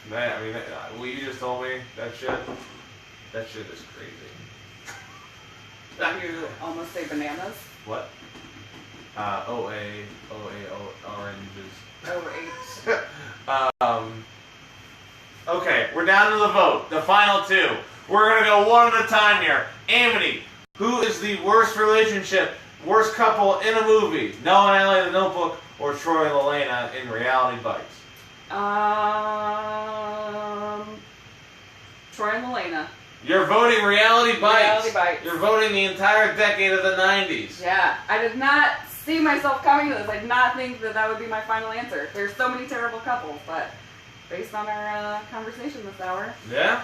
Man, I mean, what you just told me, that shit is crazy. You almost say bananas. What? oranges. Over 8. Okay, we're down to the vote. The final two. We're gonna go one at a time here. Amity, who is the worst relationship, worst couple in a movie? Noah and Allie in The Notebook, or Troy and Lelaina in Reality Bites? Troy and Lelaina. You're voting Reality Bites. Reality Bites. You're voting the entire decade of the 90s. Yeah, I did not see myself coming to this. I did not think that that would be my final answer. There's so many terrible couples, but based on our conversation this hour, Yeah?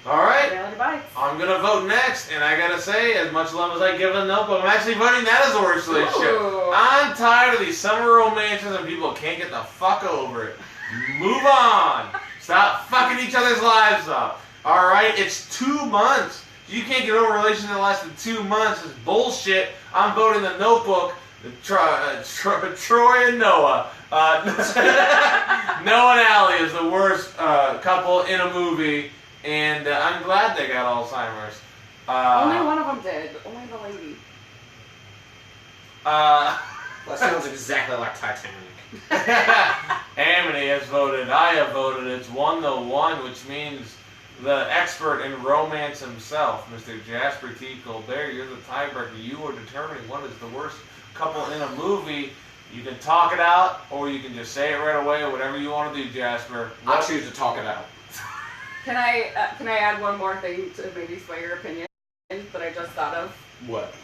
Alright. Reality Bites. I'm gonna vote next, and I gotta say, as much love as I give The Notebook, I'm actually voting that as the worst relationship. Ooh. I'm tired of these summer romances and people can't get the fuck over it. Move on. Stop fucking each other's lives up. Alright? It's 2 months. You can't get over a relationship that lasted 2 months. It's bullshit. I'm voting The Notebook. Troy and Noah. Noah and Allie is the worst couple in a movie. And I'm glad they got Alzheimer's. Only one of them did. Only the lady. That sounds exactly like Titanic. Amity has voted. I have voted. It's 1-1, which means the expert in romance himself, Mr. Jasper T. Colbert, you're the tiebreaker. You are determining what is the worst couple in a movie. You can talk it out, or you can just say it right away, whatever you want to do, Jasper. I choose to talk it out. Can I add one more thing to maybe sway your opinion that I just thought of? What?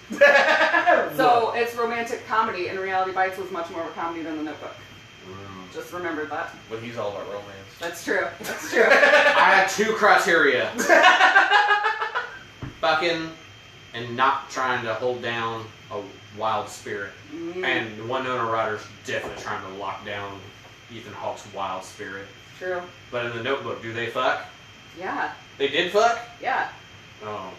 So it's romantic comedy, and Reality Bites was much more of a comedy than The Notebook. Just remember that. But he's all about romance. That's true. That's true. I had 2 criteria. Fucking and not trying to hold down a wild spirit. And Winona Ryder's definitely trying to lock down Ethan Hawke's wild spirit. True. But in The Notebook, do they fuck? Yeah. They did fuck? Yeah. Oh.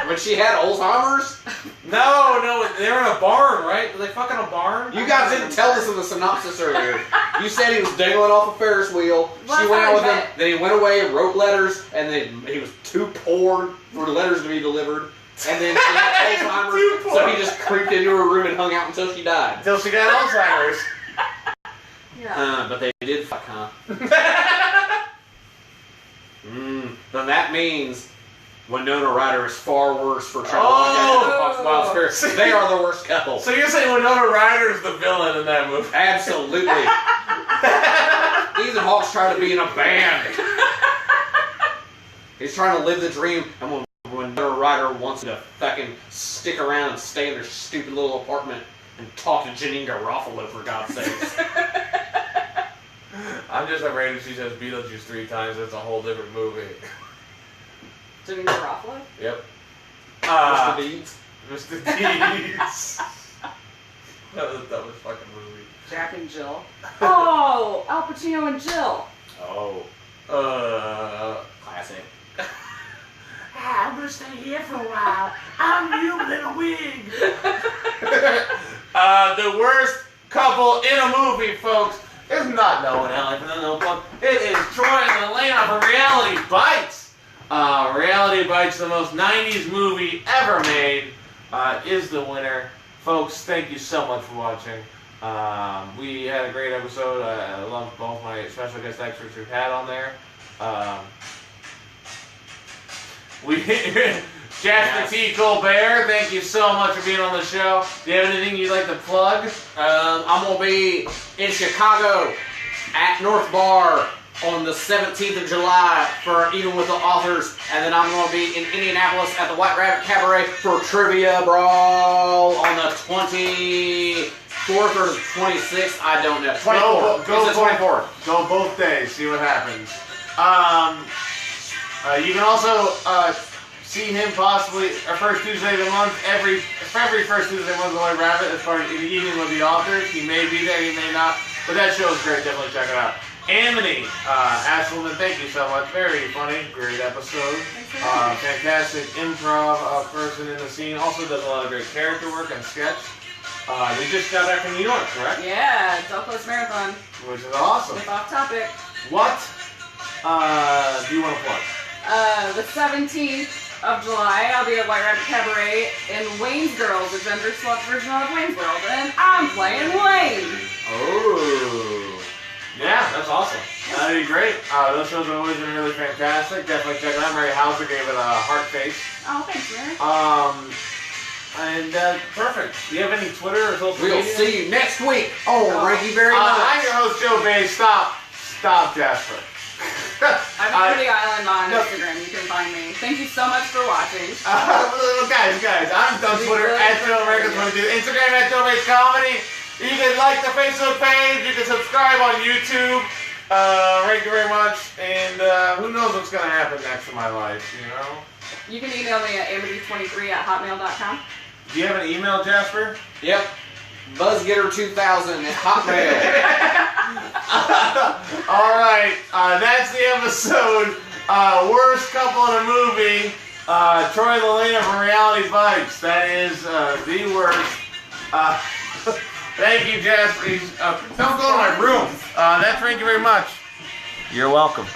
But she had Alzheimer's? No, they're in a barn, right? Were they fucking a barn? You guys didn't tell us in the synopsis earlier. You said he was dangling off a Ferris wheel. Well, She went out with I him. Then he went away, wrote letters, and then he was too poor for the letters to be delivered. And then she had Alzheimer's, so he just creeped into her room and hung out until she died. Until she got Alzheimer's. Yeah. But they did fuck, huh? Then that means Winona Ryder is far worse for trying to look at Wild Spirits. They are the worst couple. So you're saying Winona Ryder is the villain in that movie? Absolutely. Ethan Hawke's trying to be in a band. He's trying to live the dream, and when Winona Ryder wants to fucking stick around and stay in their stupid little apartment and talk to Janine Garofalo, for God's sakes. I'm just afraid if she says Beetlejuice 3 times, it's a whole different movie. Janine Garofalo? Yep. Mr. Deeds. Mr. Deeds. That was the dumbest fucking movie. Jack and Jill. Oh, Al Pacino and Jill. Oh. Classic. I'm gonna stay here for a while. I'm you in a wig. The worst couple in a movie, folks, is not Noah and Helen from the Notebook. It is Troy and Lelaina from Reality Bites. Reality Bites, the most 90s movie ever made, is the winner. Folks, thank you so much for watching. We had a great episode. I love both my special guest experts we've had on there. Jasper T. Colbert, thank you so much for being on the show. Do you have anything you'd like to plug? I'm going to be in Chicago at North Bar on the 17th of July for Even with the Authors, and then I'm going to be in Indianapolis at the White Rabbit Cabaret for Trivia Brawl on the 24th or the 26th, I don't know. 24th. Go It's the 24th. Go both days, see what happens. You can also see him possibly our first Tuesday of the month, every first Tuesday of the month, the White Rabbit, as part of the Evening with the Authors. He may be there, he may not, but that show is great, definitely check it out. Anthony Ashelman, thank you so much. Very funny, great episode. Fantastic improv person in the scene. Also does a lot of great character work and sketch. We just got back from New York, correct? Yeah, Del Coast Marathon. Which is awesome. With Off Topic. What do you want to plug? The 17th of July, I'll be at White Rabbit Cabaret in Wayne's Girls, a gender swap version of Wayne's World, and I'm playing Wayne. Oh. Yeah, that's awesome. That'd be great. Those shows have always been really fantastic. Definitely check it out. Mary Hauser gave it a heart face. Oh, thanks, Mary. Perfect. Do you have any Twitter or social media? We'll see you next week. Thank you very much. I'm your host, Joe Bay. Stop, Jasper. I'm Pretty Island on Instagram. You can find me. Thank you so much for watching. Guys, I'm on Twitter at JoeAmerica22, Instagram at Joe Bay's Comedy. You can like the Facebook page. You can subscribe on YouTube. Thank you very much. And who knows what's going to happen next in my life, you know? You can email me at amity23@hotmail.com. Do you have an email, Jasper? Yep. Buzzgetter2000 at Hotmail. Alright, that's the episode. Worst couple in a movie. Troy and Lelaina from Reality Bites. That is the worst. Thank you, Jasper. Don't go to my room. Thank you very much. You're welcome.